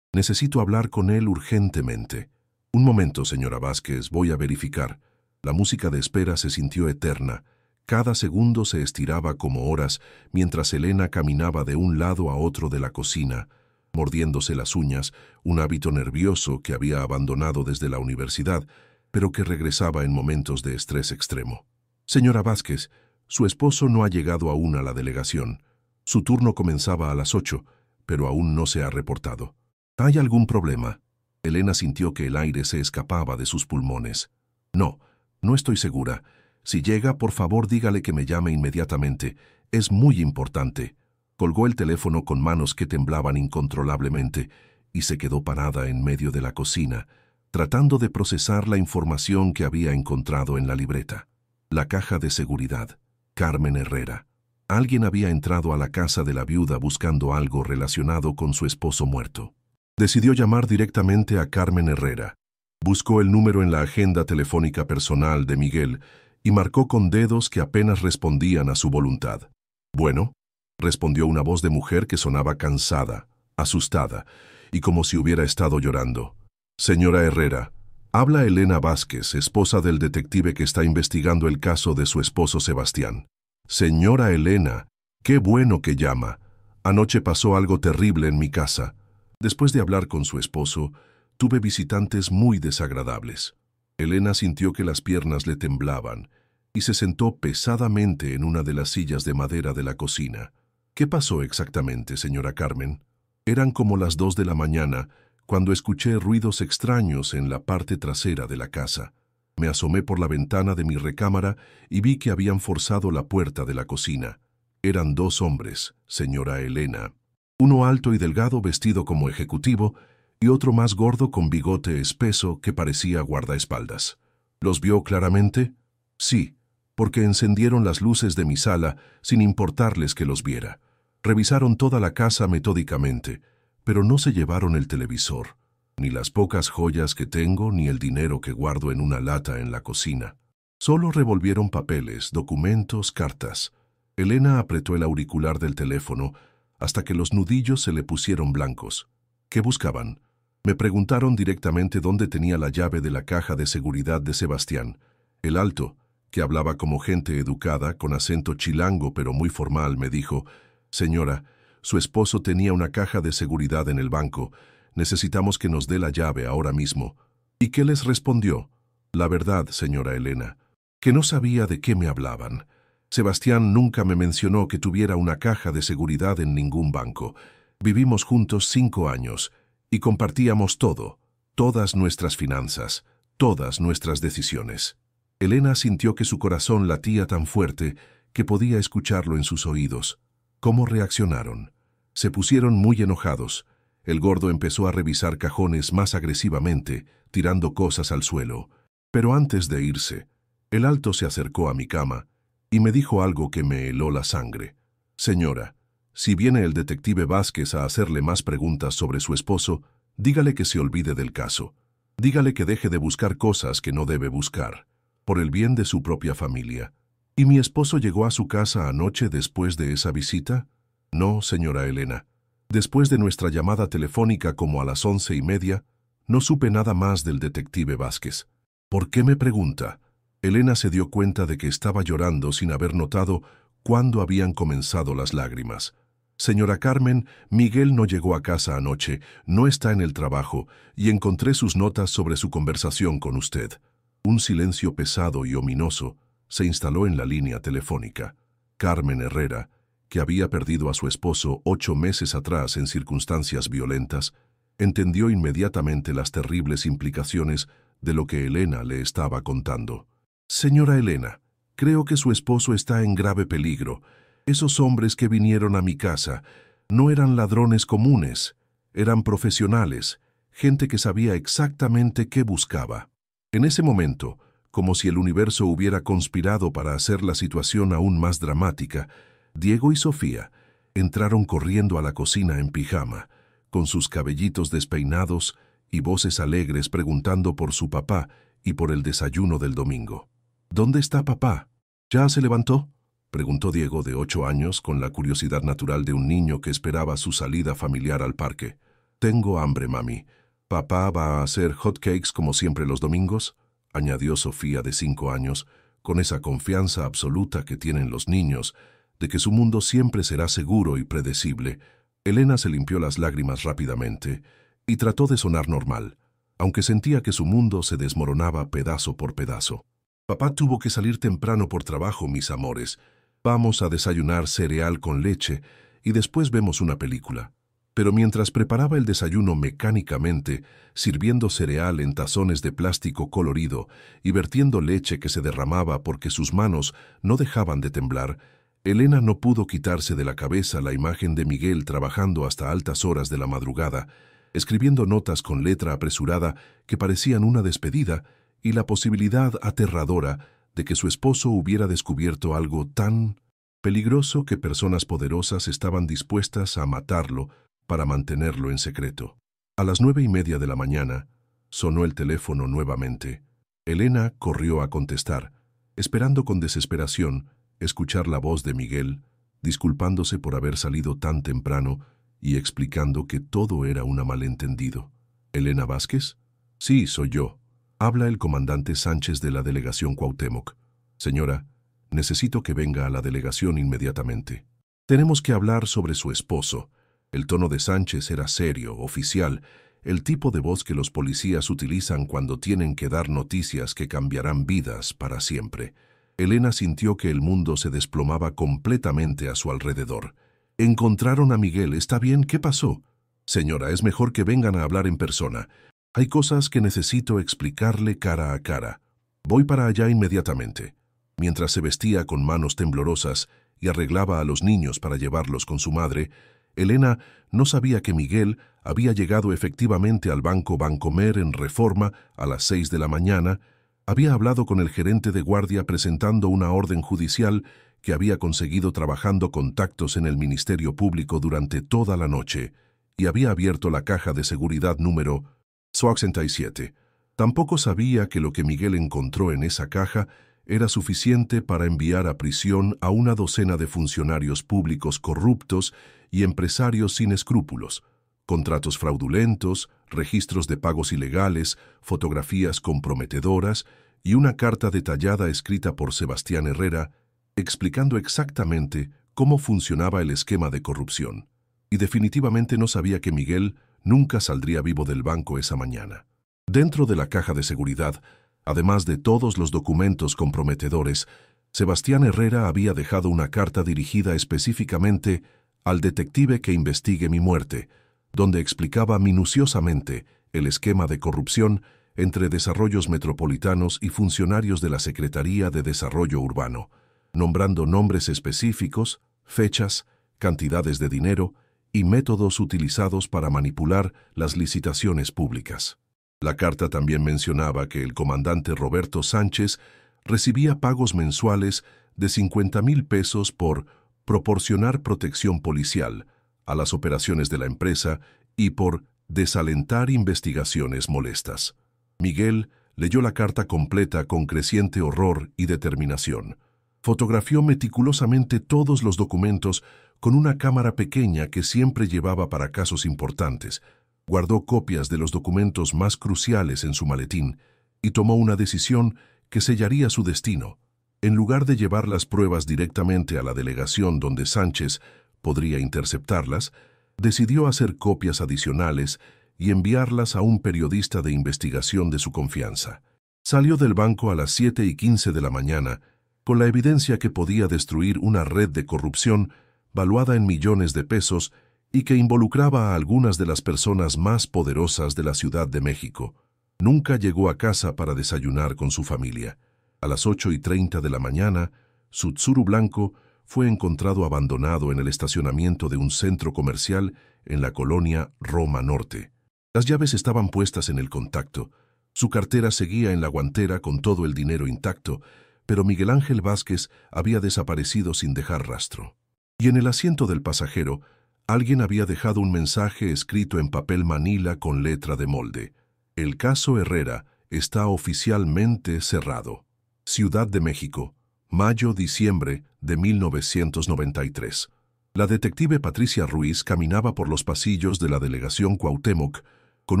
Necesito hablar con él urgentemente. Un momento, señora Vázquez, voy a verificar. La música de espera se sintió eterna. Cada segundo se estiraba como horas mientras Elena caminaba de un lado a otro de la cocina, mordiéndose las uñas, un hábito nervioso que había abandonado desde la universidad, pero que regresaba en momentos de estrés extremo. Señora Vázquez, su esposo no ha llegado aún a la delegación. Su turno comenzaba a las 8, pero aún no se ha reportado. ¿Hay algún problema? Elena sintió que el aire se escapaba de sus pulmones. No, no estoy segura. Si llega, por favor dígale que me llame inmediatamente. Es muy importante. Colgó el teléfono con manos que temblaban incontrolablemente y se quedó parada en medio de la cocina, tratando de procesar la información que había encontrado en la libreta. La caja de seguridad. Carmen Herrera. Alguien había entrado a la casa de la viuda buscando algo relacionado con su esposo muerto. Decidió llamar directamente a Carmen Herrera. Buscó el número en la agenda telefónica personal de Miguel y marcó con dedos que apenas respondían a su voluntad. Bueno, respondió una voz de mujer que sonaba cansada, asustada y como si hubiera estado llorando. Señora Herrera, habla Elena Vázquez, esposa del detective que está investigando el caso de su esposo Sebastián. Señora Elena, qué bueno que llama. Anoche pasó algo terrible en mi casa. Después de hablar con su esposo, tuve visitantes muy desagradables. Elena sintió que las piernas le temblaban y se sentó pesadamente en una de las sillas de madera de la cocina. ¿Qué pasó exactamente, señora Carmen? Eran como las 2 de la mañana cuando escuché ruidos extraños en la parte trasera de la casa. Me asomé por la ventana de mi recámara y vi que habían forzado la puerta de la cocina. Eran 2 hombres, señora Elena. Uno alto y delgado vestido como ejecutivo y otro más gordo con bigote espeso que parecía guardaespaldas. ¿Los vio claramente? Sí, porque encendieron las luces de mi sala sin importarles que los viera. Revisaron toda la casa metódicamente, pero no se llevaron el televisor, ni las pocas joyas que tengo, ni el dinero que guardo en una lata en la cocina. Solo revolvieron papeles, documentos, cartas. Elena apretó el auricular del teléfono hasta que los nudillos se le pusieron blancos. ¿Qué buscaban? Me preguntaron directamente dónde tenía la llave de la caja de seguridad de Sebastián. El alto, que hablaba como gente educada, con acento chilango pero muy formal, me dijo: «Señora, su esposo tenía una caja de seguridad en el banco. Necesitamos que nos dé la llave ahora mismo». ¿Y qué les respondió? La verdad, señora Elena, que no sabía de qué me hablaban. Sebastián nunca me mencionó que tuviera una caja de seguridad en ningún banco. Vivimos juntos 5 años y compartíamos todo, todas nuestras finanzas, todas nuestras decisiones. Elena sintió que su corazón latía tan fuerte que podía escucharlo en sus oídos. ¿Cómo reaccionaron? Se pusieron muy enojados. El gordo empezó a revisar cajones más agresivamente, tirando cosas al suelo. Pero antes de irse, el alto se acercó a mi cama y me dijo algo que me heló la sangre. «Señora, Si viene el detective Vázquez a hacerle más preguntas sobre su esposo, dígale que se olvide del caso. Dígale que deje de buscar cosas que no debe buscar, por el bien de su propia familia. ¿Y mi esposo llegó a su casa anoche después de esa visita? No, señora Elena. Después de nuestra llamada telefónica como a las 11:30, no supe nada más del detective Vázquez. ¿Por qué me pregunta? Elena se dio cuenta de que estaba llorando sin haber notado cuándo habían comenzado las lágrimas. Señora Carmen, Miguel no llegó a casa anoche, no está en el trabajo, y encontré sus notas sobre su conversación con usted. Un silencio pesado y ominoso se instaló en la línea telefónica. Carmen Herrera, que había perdido a su esposo 8 meses atrás en circunstancias violentas, entendió inmediatamente las terribles implicaciones de lo que Elena le estaba contando. Señora Elena, creo que su esposo está en grave peligro. Esos hombres que vinieron a mi casa no eran ladrones comunes, eran profesionales, gente que sabía exactamente qué buscaba. En ese momento, como si el universo hubiera conspirado para hacer la situación aún más dramática, Diego y Sofía entraron corriendo a la cocina en pijama, con sus cabellitos despeinados y voces alegres preguntando por su papá y por el desayuno del domingo. ¿Dónde está papá? ¿Ya se levantó?, preguntó Diego, de 8 años, con la curiosidad natural de un niño que esperaba su salida familiar al parque. Tengo hambre, mami. ¿Papá va a hacer hot cakes como siempre los domingos?, añadió Sofía, de 5 años, con esa confianza absoluta que tienen los niños, de que su mundo siempre será seguro y predecible. Elena se limpió las lágrimas rápidamente y trató de sonar normal, aunque sentía que su mundo se desmoronaba pedazo por pedazo. Papá tuvo que salir temprano por trabajo, mis amores. Vamos a desayunar cereal con leche y después vemos una película. Pero mientras preparaba el desayuno mecánicamente, sirviendo cereal en tazones de plástico colorido y vertiendo leche que se derramaba porque sus manos no dejaban de temblar, Elena no pudo quitarse de la cabeza la imagen de Miguel trabajando hasta altas horas de la madrugada, escribiendo notas con letra apresurada que parecían una despedida, y la posibilidad aterradora de que su esposo hubiera descubierto algo tan peligroso que personas poderosas estaban dispuestas a matarlo para mantenerlo en secreto. A las 9:30 de la mañana, sonó el teléfono nuevamente. Elena corrió a contestar, esperando con desesperación escuchar la voz de Miguel, disculpándose por haber salido tan temprano y explicando que todo era un malentendido. ¿Elena Vázquez? Sí, soy yo. Habla el comandante Sánchez de la delegación Cuauhtémoc. Señora, necesito que venga a la delegación inmediatamente. Tenemos que hablar sobre su esposo. El tono de Sánchez era serio, oficial, el tipo de voz que los policías utilizan cuando tienen que dar noticias que cambiarán vidas para siempre. Elena sintió que el mundo se desplomaba completamente a su alrededor. Encontraron a Miguel, ¿está bien? ¿Qué pasó? Señora, es mejor que vengan a hablar en persona. Hay cosas que necesito explicarle cara a cara. Voy para allá inmediatamente. Mientras se vestía con manos temblorosas y arreglaba a los niños para llevarlos con su madre, Elena no sabía que Miguel había llegado efectivamente al Banco Bancomer en Reforma a las 6 de la mañana, había hablado con el gerente de guardia presentando una orden judicial que había conseguido trabajando contactos en el Ministerio Público durante toda la noche, y había abierto la caja de seguridad número 67. Tampoco sabía que lo que Miguel encontró en esa caja era suficiente para enviar a prisión a una docena de funcionarios públicos corruptos y empresarios sin escrúpulos, contratos fraudulentos, registros de pagos ilegales, fotografías comprometedoras y una carta detallada escrita por Sebastián Herrera explicando exactamente cómo funcionaba el esquema de corrupción. Y definitivamente no sabía que Miguel nunca saldría vivo del banco esa mañana. Dentro de la caja de seguridad, además de todos los documentos comprometedores, Sebastián Herrera había dejado una carta dirigida específicamente al detective que investigue mi muerte, donde explicaba minuciosamente el esquema de corrupción entre desarrollos metropolitanos y funcionarios de la Secretaría de Desarrollo Urbano, nombrando nombres específicos, fechas, cantidades de dinero y métodos utilizados para manipular las licitaciones públicas. La carta también mencionaba que el comandante Roberto Sánchez recibía pagos mensuales de 50,000 pesos por proporcionar protección policial a las operaciones de la empresa y por desalentar investigaciones molestas. Miguel leyó la carta completa con creciente horror y determinación. Fotografió meticulosamente todos los documentos con una cámara pequeña que siempre llevaba para casos importantes. Guardó copias de los documentos más cruciales en su maletín y tomó una decisión que sellaría su destino. En lugar de llevar las pruebas directamente a la delegación donde Sánchez podría interceptarlas, decidió hacer copias adicionales y enviarlas a un periodista de investigación de su confianza. Salió del banco a las 7:15 de la mañana con la evidencia que podía destruir una red de corrupción valuada en millones de pesos y que involucraba a algunas de las personas más poderosas de la Ciudad de México. Nunca llegó a casa para desayunar con su familia. A las 8:30 de la mañana, su Tsuru blanco fue encontrado abandonado en el estacionamiento de un centro comercial en la colonia Roma Norte. Las llaves estaban puestas en el contacto. Su cartera seguía en la guantera con todo el dinero intacto, pero Miguel Ángel Vázquez había desaparecido sin dejar rastro. Y en el asiento del pasajero, alguien había dejado un mensaje escrito en papel manila con letra de molde. El caso Herrera está oficialmente cerrado. Ciudad de México, mayo-diciembre de 1993. La detective Patricia Ruiz caminaba por los pasillos de la delegación Cuauhtémoc con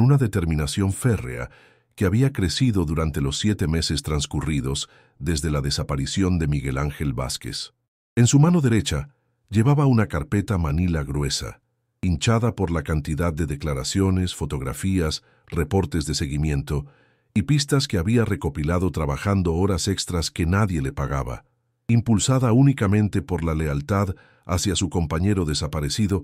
una determinación férrea que había crecido durante los 7 meses transcurridos desde la desaparición de Miguel Ángel Vázquez. En su mano derecha llevaba una carpeta manila gruesa, hinchada por la cantidad de declaraciones, fotografías, reportes de seguimiento y pistas que había recopilado trabajando horas extras que nadie le pagaba, impulsada únicamente por la lealtad hacia su compañero desaparecido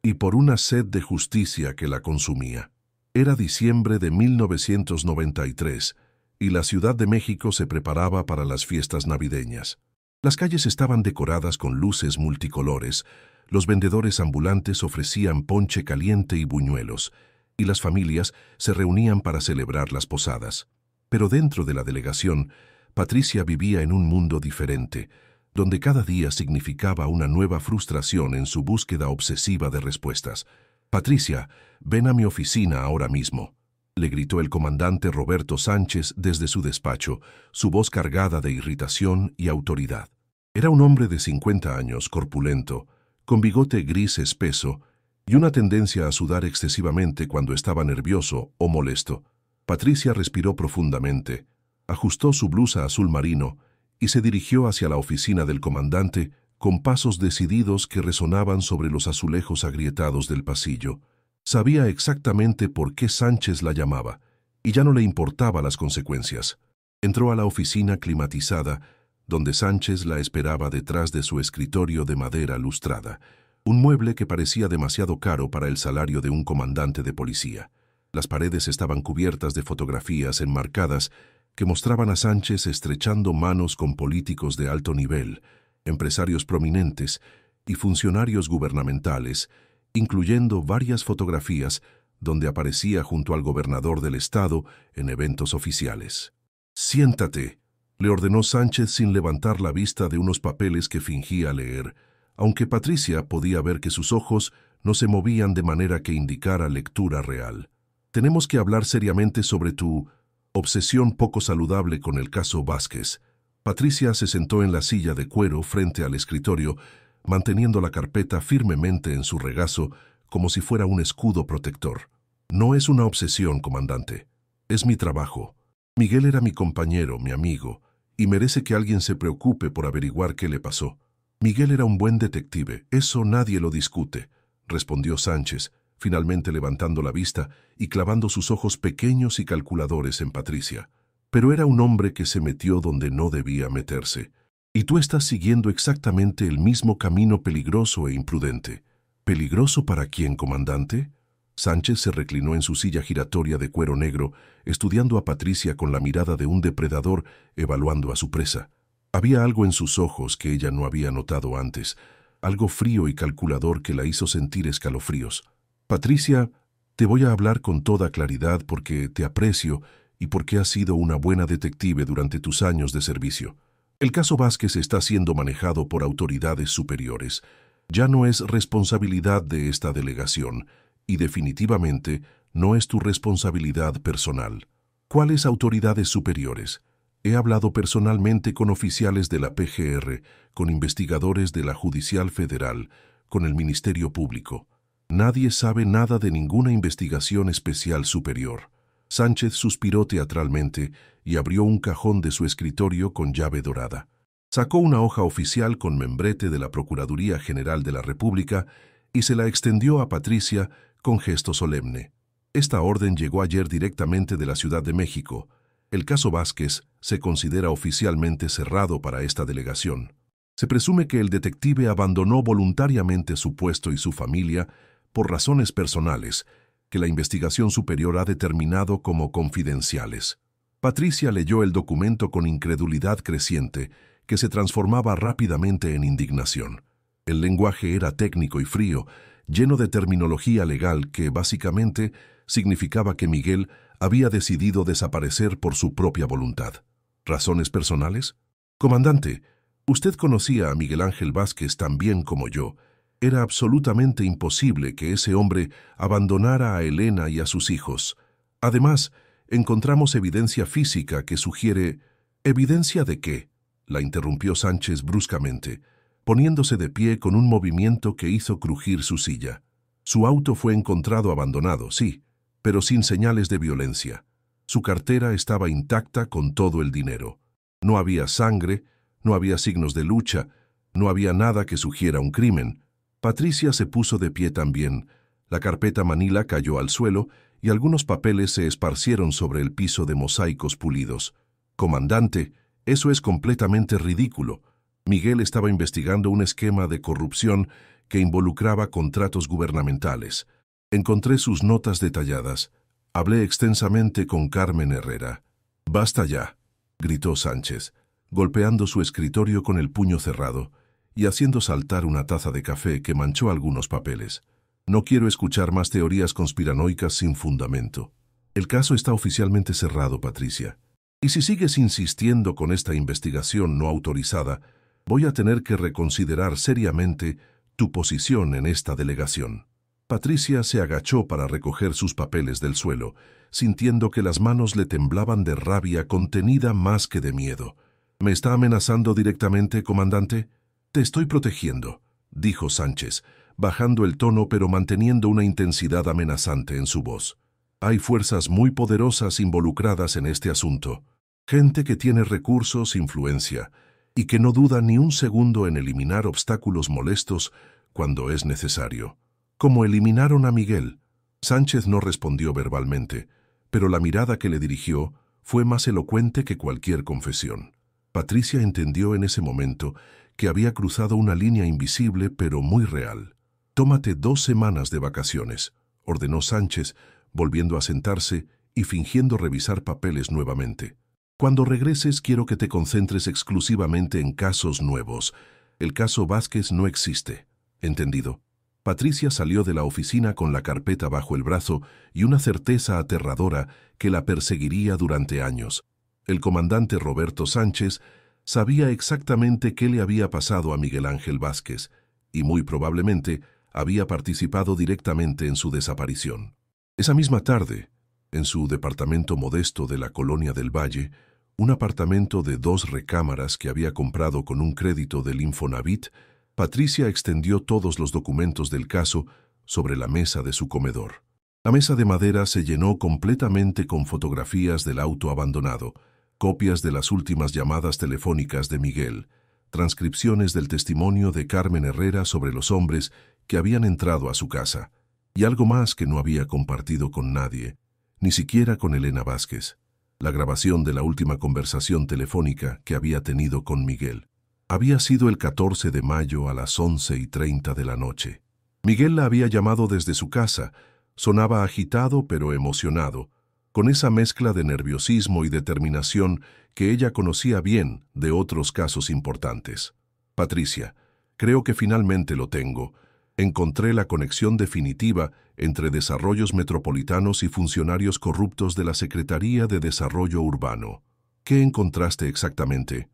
y por una sed de justicia que la consumía. Era diciembre de 1993 y la Ciudad de México se preparaba para las fiestas navideñas. Las calles estaban decoradas con luces multicolores, los vendedores ambulantes ofrecían ponche caliente y buñuelos, y las familias se reunían para celebrar las posadas. Pero dentro de la delegación, Patricia vivía en un mundo diferente, donde cada día significaba una nueva frustración en su búsqueda obsesiva de respuestas. «Patricia, ven a mi oficina ahora mismo», le gritó el comandante Roberto Sánchez desde su despacho, su voz cargada de irritación y autoridad. Era un hombre de 50 años, corpulento, con bigote gris espeso y una tendencia a sudar excesivamente cuando estaba nervioso o molesto. Patricia respiró profundamente, ajustó su blusa azul marino y se dirigió hacia la oficina del comandante con pasos decididos que resonaban sobre los azulejos agrietados del pasillo. Sabía exactamente por qué Sánchez la llamaba, y ya no le importaban las consecuencias. Entró a la oficina climatizada, donde Sánchez la esperaba detrás de su escritorio de madera lustrada, un mueble que parecía demasiado caro para el salario de un comandante de policía. Las paredes estaban cubiertas de fotografías enmarcadas que mostraban a Sánchez estrechando manos con políticos de alto nivel, empresarios prominentes y funcionarios gubernamentales, incluyendo varias fotografías donde aparecía junto al gobernador del estado en eventos oficiales. «Siéntate», le ordenó Sánchez sin levantar la vista de unos papeles que fingía leer, aunque Patricia podía ver que sus ojos no se movían de manera que indicara lectura real. «Tenemos que hablar seriamente sobre tu obsesión poco saludable con el caso Vázquez». Patricia se sentó en la silla de cuero frente al escritorio, manteniendo la carpeta firmemente en su regazo como si fuera un escudo protector. «No es una obsesión, comandante. Es mi trabajo. Miguel era mi compañero, mi amigo, y merece que alguien se preocupe por averiguar qué le pasó. Miguel era un buen detective, eso nadie lo discute», respondió Sánchez, finalmente levantando la vista y clavando sus ojos pequeños y calculadores en Patricia. «Pero era un hombre que se metió donde no debía meterse. Y tú estás siguiendo exactamente el mismo camino peligroso e imprudente». «¿Peligroso para quién, comandante?». Sánchez se reclinó en su silla giratoria de cuero negro, estudiando a Patricia con la mirada de un depredador evaluando a su presa. Había algo en sus ojos que ella no había notado antes, algo frío y calculador que la hizo sentir escalofríos. «Patricia, te voy a hablar con toda claridad porque te aprecio y porque has sido una buena detective durante tus años de servicio. El caso Vázquez está siendo manejado por autoridades superiores. Ya no es responsabilidad de esta delegación y definitivamente no es tu responsabilidad personal. ¿Cuáles autoridades superiores? He hablado personalmente con oficiales de la PGR, con investigadores de la Judicial Federal, con el Ministerio Público. Nadie sabe nada de ninguna investigación especial superior. Sánchez suspiró teatralmente y abrió un cajón de su escritorio con llave dorada. Sacó una hoja oficial con membrete de la Procuraduría General de la República y se la extendió a Patricia con gesto solemne. Esta orden llegó ayer directamente de la Ciudad de México. El caso Vázquez se considera oficialmente cerrado para esta delegación. Se presume que el detective abandonó voluntariamente su puesto y su familia por razones personales, que la investigación superior ha determinado como confidenciales. Patricia leyó el documento con incredulidad creciente, que se transformaba rápidamente en indignación. El lenguaje era técnico y frío, lleno de terminología legal que, básicamente, significaba que Miguel había decidido desaparecer por su propia voluntad. ¿Razones personales? Comandante, usted conocía a Miguel Ángel Vázquez tan bien como yo. Era absolutamente imposible que ese hombre abandonara a Elena y a sus hijos. Además, encontramos evidencia física que sugiere... ¿Evidencia de qué?, la interrumpió Sánchez bruscamente, poniéndose de pie con un movimiento que hizo crujir su silla. Su auto fue encontrado abandonado, sí, pero sin señales de violencia. Su cartera estaba intacta con todo el dinero. No había sangre, no había signos de lucha, no había nada que sugiera un crimen. Patricia se puso de pie también. La carpeta manila cayó al suelo y algunos papeles se esparcieron sobre el piso de mosaicos pulidos. Comandante, eso es completamente ridículo. Miguel estaba investigando un esquema de corrupción que involucraba contratos gubernamentales. Encontré sus notas detalladas. Hablé extensamente con Carmen Herrera. «Basta ya», gritó Sánchez, golpeando su escritorio con el puño cerrado y haciendo saltar una taza de café que manchó algunos papeles. «No quiero escuchar más teorías conspiranoicas sin fundamento. El caso está oficialmente cerrado, Patricia. Y si sigues insistiendo con esta investigación no autorizada, voy a tener que reconsiderar seriamente tu posición en esta delegación». Patricia se agachó para recoger sus papeles del suelo, sintiendo que las manos le temblaban de rabia contenida más que de miedo. «¿Me está amenazando directamente, comandante?» «Te estoy protegiendo», dijo Sánchez, bajando el tono pero manteniendo una intensidad amenazante en su voz. «Hay fuerzas muy poderosas involucradas en este asunto. Gente que tiene recursos, influencia, y que no duda ni un segundo en eliminar obstáculos molestos cuando es necesario. Como eliminaron a Miguel». Sánchez no respondió verbalmente, pero la mirada que le dirigió fue más elocuente que cualquier confesión. Patricia entendió en ese momento que había cruzado una línea invisible pero muy real. «Tómate 2 semanas de vacaciones», ordenó Sánchez, volviendo a sentarse y fingiendo revisar papeles nuevamente. «Cuando regreses quiero que te concentres exclusivamente en casos nuevos. El caso Vázquez no existe. ¿Entendido?» Patricia salió de la oficina con la carpeta bajo el brazo y una certeza aterradora que la perseguiría durante años. El comandante Roberto Sánchez sabía exactamente qué le había pasado a Miguel Ángel Vázquez y muy probablemente había participado directamente en su desaparición. Esa misma tarde, en su departamento modesto de la Colonia del Valle, un apartamento de 2 recámaras que había comprado con un crédito del Infonavit, Patricia extendió todos los documentos del caso sobre la mesa de su comedor. La mesa de madera se llenó completamente con fotografías del auto abandonado, copias de las últimas llamadas telefónicas de Miguel, transcripciones del testimonio de Carmen Herrera sobre los hombres que habían entrado a su casa, y algo más que no había compartido con nadie, ni siquiera con Elena Vázquez: la grabación de la última conversación telefónica que había tenido con Miguel. Había sido el 14 de mayo a las 11:30 de la noche. Miguel la había llamado desde su casa. Sonaba agitado pero emocionado, con esa mezcla de nerviosismo y determinación que ella conocía bien de otros casos importantes. «Patricia, creo que finalmente lo tengo. Encontré la conexión definitiva entre desarrollos metropolitanos y funcionarios corruptos de la Secretaría de Desarrollo Urbano». «¿Qué encontraste exactamente?».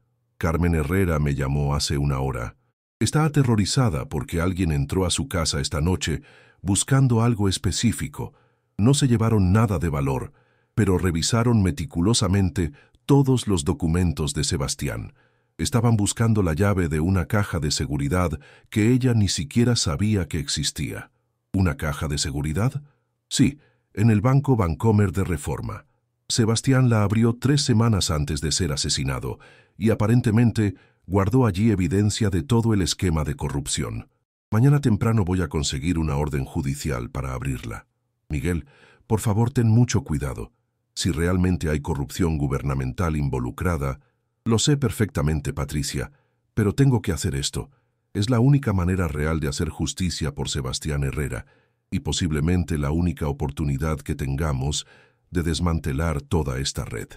Carmen Herrera me llamó hace una hora. Está aterrorizada porque alguien entró a su casa esta noche buscando algo específico. No se llevaron nada de valor, pero revisaron meticulosamente todos los documentos de Sebastián. Estaban buscando la llave de una caja de seguridad que ella ni siquiera sabía que existía. ¿Una caja de seguridad? Sí, en el Banco Bancomer de Reforma. Sebastián la abrió 3 semanas antes de ser asesinado y aparentemente guardó allí evidencia de todo el esquema de corrupción. Mañana temprano voy a conseguir una orden judicial para abrirla. Miguel, por favor, ten mucho cuidado. Si realmente hay corrupción gubernamental involucrada... Lo sé perfectamente, Patricia, pero tengo que hacer esto. Es la única manera real de hacer justicia por Sebastián Herrera y posiblemente la única oportunidad que tengamos de desmantelar toda esta red.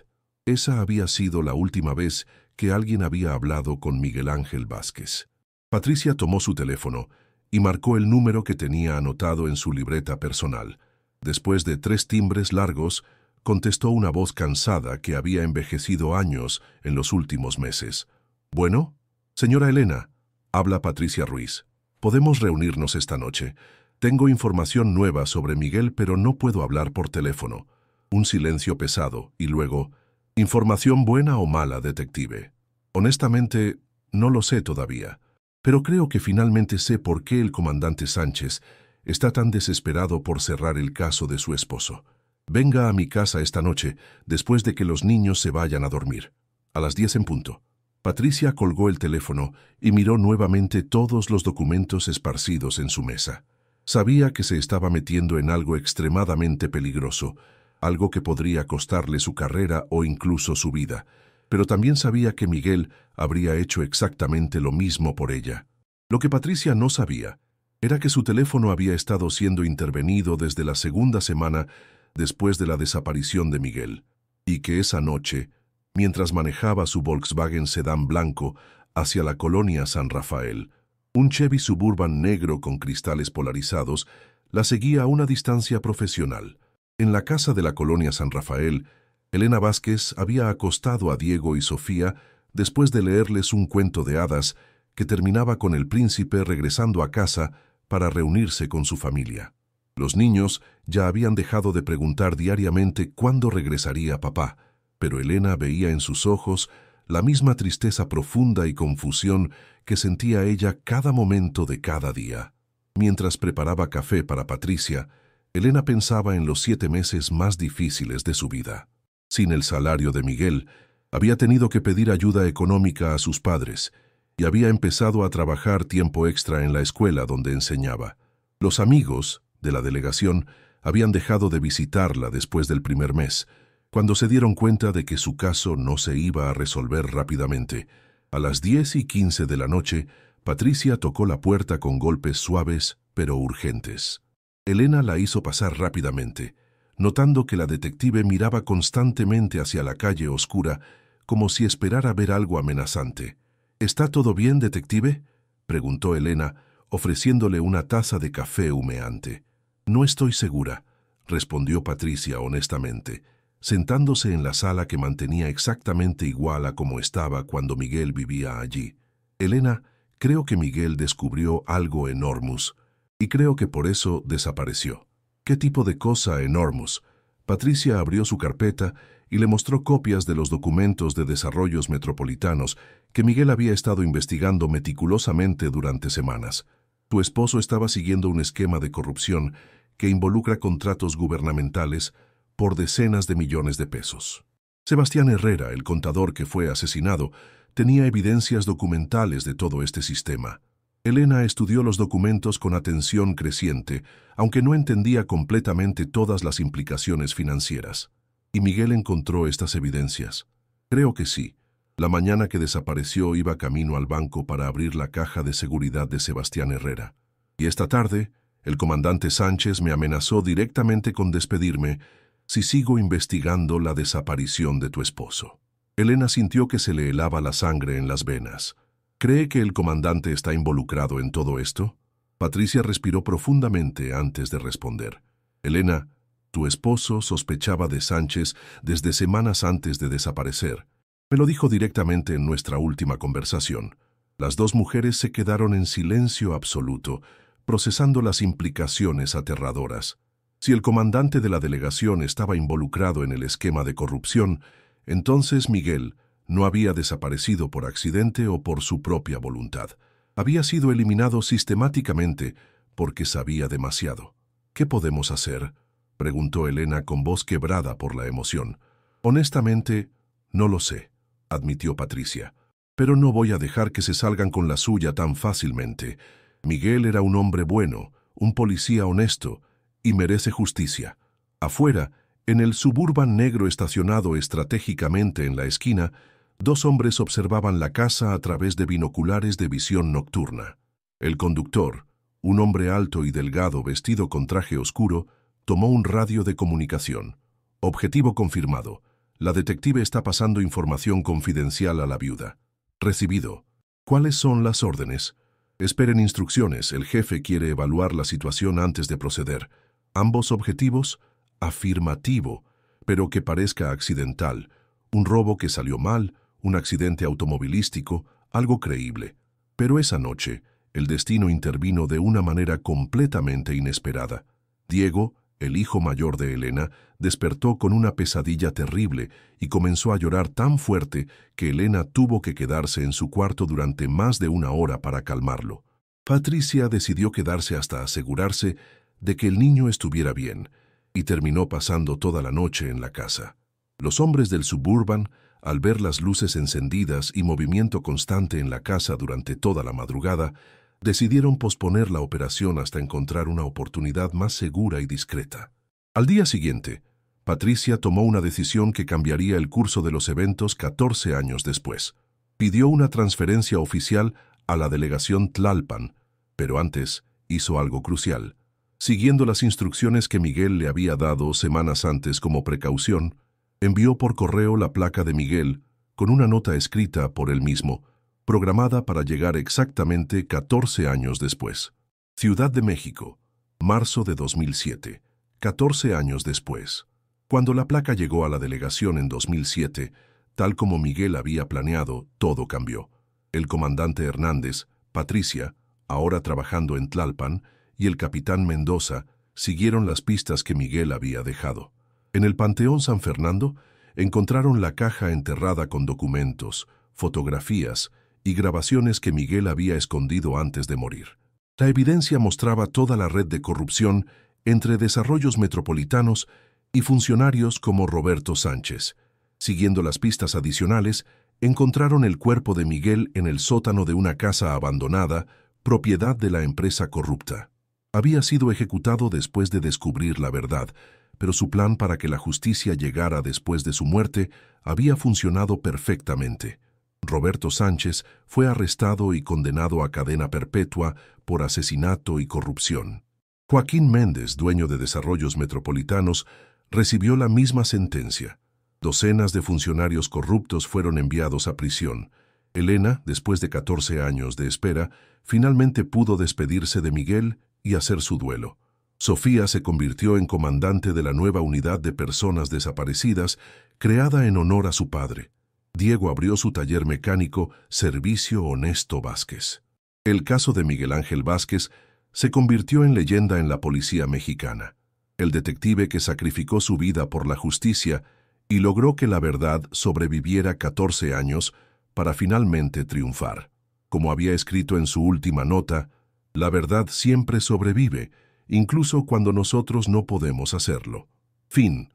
Esa había sido la última vez que alguien había hablado con Miguel Ángel Vázquez. Patricia tomó su teléfono y marcó el número que tenía anotado en su libreta personal. Después de 3 timbres largos, contestó una voz cansada que había envejecido años en los últimos meses. «Bueno, señora Elena», habla Patricia Ruiz. «Podemos reunirnos esta noche. Tengo información nueva sobre Miguel, pero no puedo hablar por teléfono». Un silencio pesado y luego, «¿Información buena o mala, detective?» «Honestamente, no lo sé todavía, pero creo que finalmente sé por qué el comandante Sánchez está tan desesperado por cerrar el caso de su esposo. Venga a mi casa esta noche, después de que los niños se vayan a dormir. A las 10 en punto». Patricia colgó el teléfono y miró nuevamente todos los documentos esparcidos en su mesa. Sabía que se estaba metiendo en algo extremadamente peligroso, algo que podría costarle su carrera o incluso su vida, pero también sabía que Miguel habría hecho exactamente lo mismo por ella. Lo que Patricia no sabía era que su teléfono había estado siendo intervenido desde la segunda semana después de la desaparición de Miguel, y que esa noche, mientras manejaba su Volkswagen sedán blanco hacia la colonia San Rafael, un Chevy Suburban negro con cristales polarizados la seguía a una distancia profesional. En la casa de la colonia San Rafael, Elena Vázquez había acostado a Diego y Sofía después de leerles un cuento de hadas que terminaba con el príncipe regresando a casa para reunirse con su familia. Los niños ya habían dejado de preguntar diariamente cuándo regresaría papá, pero Elena veía en sus ojos la misma tristeza profunda y confusión que sentía ella cada momento de cada día. Mientras preparaba café para Patricia, Elena pensaba en los 7 meses más difíciles de su vida. Sin el salario de Miguel, había tenido que pedir ayuda económica a sus padres y había empezado a trabajar tiempo extra en la escuela donde enseñaba. Los amigos de la delegación habían dejado de visitarla después del primer mes, cuando se dieron cuenta de que su caso no se iba a resolver rápidamente. A las 10:15 de la noche, Patricia tocó la puerta con golpes suaves pero urgentes. Elena la hizo pasar rápidamente, notando que la detective miraba constantemente hacia la calle oscura, como si esperara ver algo amenazante. «¿Está todo bien, detective?», preguntó Elena, ofreciéndole una taza de café humeante. «No estoy segura», respondió Patricia honestamente, sentándose en la sala que mantenía exactamente igual a como estaba cuando Miguel vivía allí. «Elena, creo que Miguel descubrió algo en Hormuz, y creo que por eso desapareció». «¿Qué tipo de cosa en Hormuz?». Patricia abrió su carpeta y le mostró copias de los documentos de desarrollos metropolitanos que Miguel había estado investigando meticulosamente durante semanas. «Tu esposo estaba siguiendo un esquema de corrupción que involucra contratos gubernamentales por decenas de millones de pesos. Sebastián Herrera, el contador que fue asesinado, tenía evidencias documentales de todo este sistema». Elena estudió los documentos con atención creciente, aunque no entendía completamente todas las implicaciones financieras. ¿Y Miguel encontró estas evidencias? «Creo que sí. La mañana que desapareció iba camino al banco para abrir la caja de seguridad de Sebastián Herrera. Y esta tarde, el comandante Sánchez me amenazó directamente con despedirme si sigo investigando la desaparición de tu esposo». Elena sintió que se le helaba la sangre en las venas. ¿Cree que el comandante está involucrado en todo esto? Patricia respiró profundamente antes de responder. «Elena, tu esposo sospechaba de Sánchez desde semanas antes de desaparecer, Me lo dijo directamente en nuestra última conversación. Las dos mujeres se quedaron en silencio absoluto, procesando las implicaciones aterradoras. Si el comandante de la delegación estaba involucrado en el esquema de corrupción, entonces Miguel no había desaparecido por accidente o por su propia voluntad. Había sido eliminado sistemáticamente porque sabía demasiado. ¿Qué podemos hacer?, preguntó Elena con voz quebrada por la emoción. Honestamente, no lo sé, admitió Patricia. Pero no voy a dejar que se salgan con la suya tan fácilmente. Miguel era un hombre bueno, un policía honesto, y merece justicia. Afuera, en el Suburban negro estacionado estratégicamente en la esquina, dos hombres observaban la casa a través de binoculares de visión nocturna. El conductor, un hombre alto y delgado vestido con traje oscuro, tomó un radio de comunicación. Objetivo confirmado. La detective está pasando información confidencial a la viuda. Recibido. ¿Cuáles son las órdenes? Esperen instrucciones. El jefe quiere evaluar la situación antes de proceder. ¿Ambos objetivos? Afirmativo, pero que parezca accidental. Un robo que salió mal, un accidente automovilístico, algo creíble. Pero esa noche, el destino intervino de una manera completamente inesperada. Diego, el hijo mayor de Elena, despertó con una pesadilla terrible y comenzó a llorar tan fuerte que Elena tuvo que quedarse en su cuarto durante más de una hora para calmarlo. Patricia decidió quedarse hasta asegurarse de que el niño estuviera bien y terminó pasando toda la noche en la casa. Los hombres del Suburban, al ver las luces encendidas y movimiento constante en la casa durante toda la madrugada, decidieron posponer la operación hasta encontrar una oportunidad más segura y discreta. Al día siguiente, Patricia tomó una decisión que cambiaría el curso de los eventos 14 años después. Pidió una transferencia oficial a la delegación Tlalpan, pero antes hizo algo crucial. Siguiendo las instrucciones que Miguel le había dado semanas antes como precaución, envió por correo la placa de Miguel con una nota escrita por él mismo, programada para llegar exactamente 14 años después. Ciudad de México, marzo de 2007, 14 años después. Cuando la placa llegó a la delegación en 2007, tal como Miguel había planeado, todo cambió. El comandante Hernández, Patricia, ahora trabajando en Tlalpan, y el capitán Mendoza siguieron las pistas que Miguel había dejado. En el Panteón San Fernando encontraron la caja enterrada con documentos, fotografías y grabaciones que Miguel había escondido antes de morir. La evidencia mostraba toda la red de corrupción entre desarrollos metropolitanos y funcionarios como Roberto Sánchez. Siguiendo las pistas adicionales, encontraron el cuerpo de Miguel en el sótano de una casa abandonada, propiedad de la empresa corrupta. Había sido ejecutado después de descubrir la verdad, pero su plan para que la justicia llegara después de su muerte había funcionado perfectamente. Roberto Sánchez fue arrestado y condenado a cadena perpetua por asesinato y corrupción. Joaquín Méndez, dueño de Desarrollos Metropolitanos, recibió la misma sentencia. Docenas de funcionarios corruptos fueron enviados a prisión. Elena, después de 14 años de espera, finalmente pudo despedirse de Miguel y hacer su duelo. Sofía se convirtió en comandante de la nueva unidad de personas desaparecidas, creada en honor a su padre. Diego abrió su taller mecánico Servicio Honesto Vázquez. El caso de Miguel Ángel Vázquez se convirtió en leyenda en la policía mexicana. El detective que sacrificó su vida por la justicia y logró que la verdad sobreviviera 14 años para finalmente triunfar. Como había escrito en su última nota, la verdad siempre sobrevive, incluso cuando nosotros no podemos hacerlo. Fin.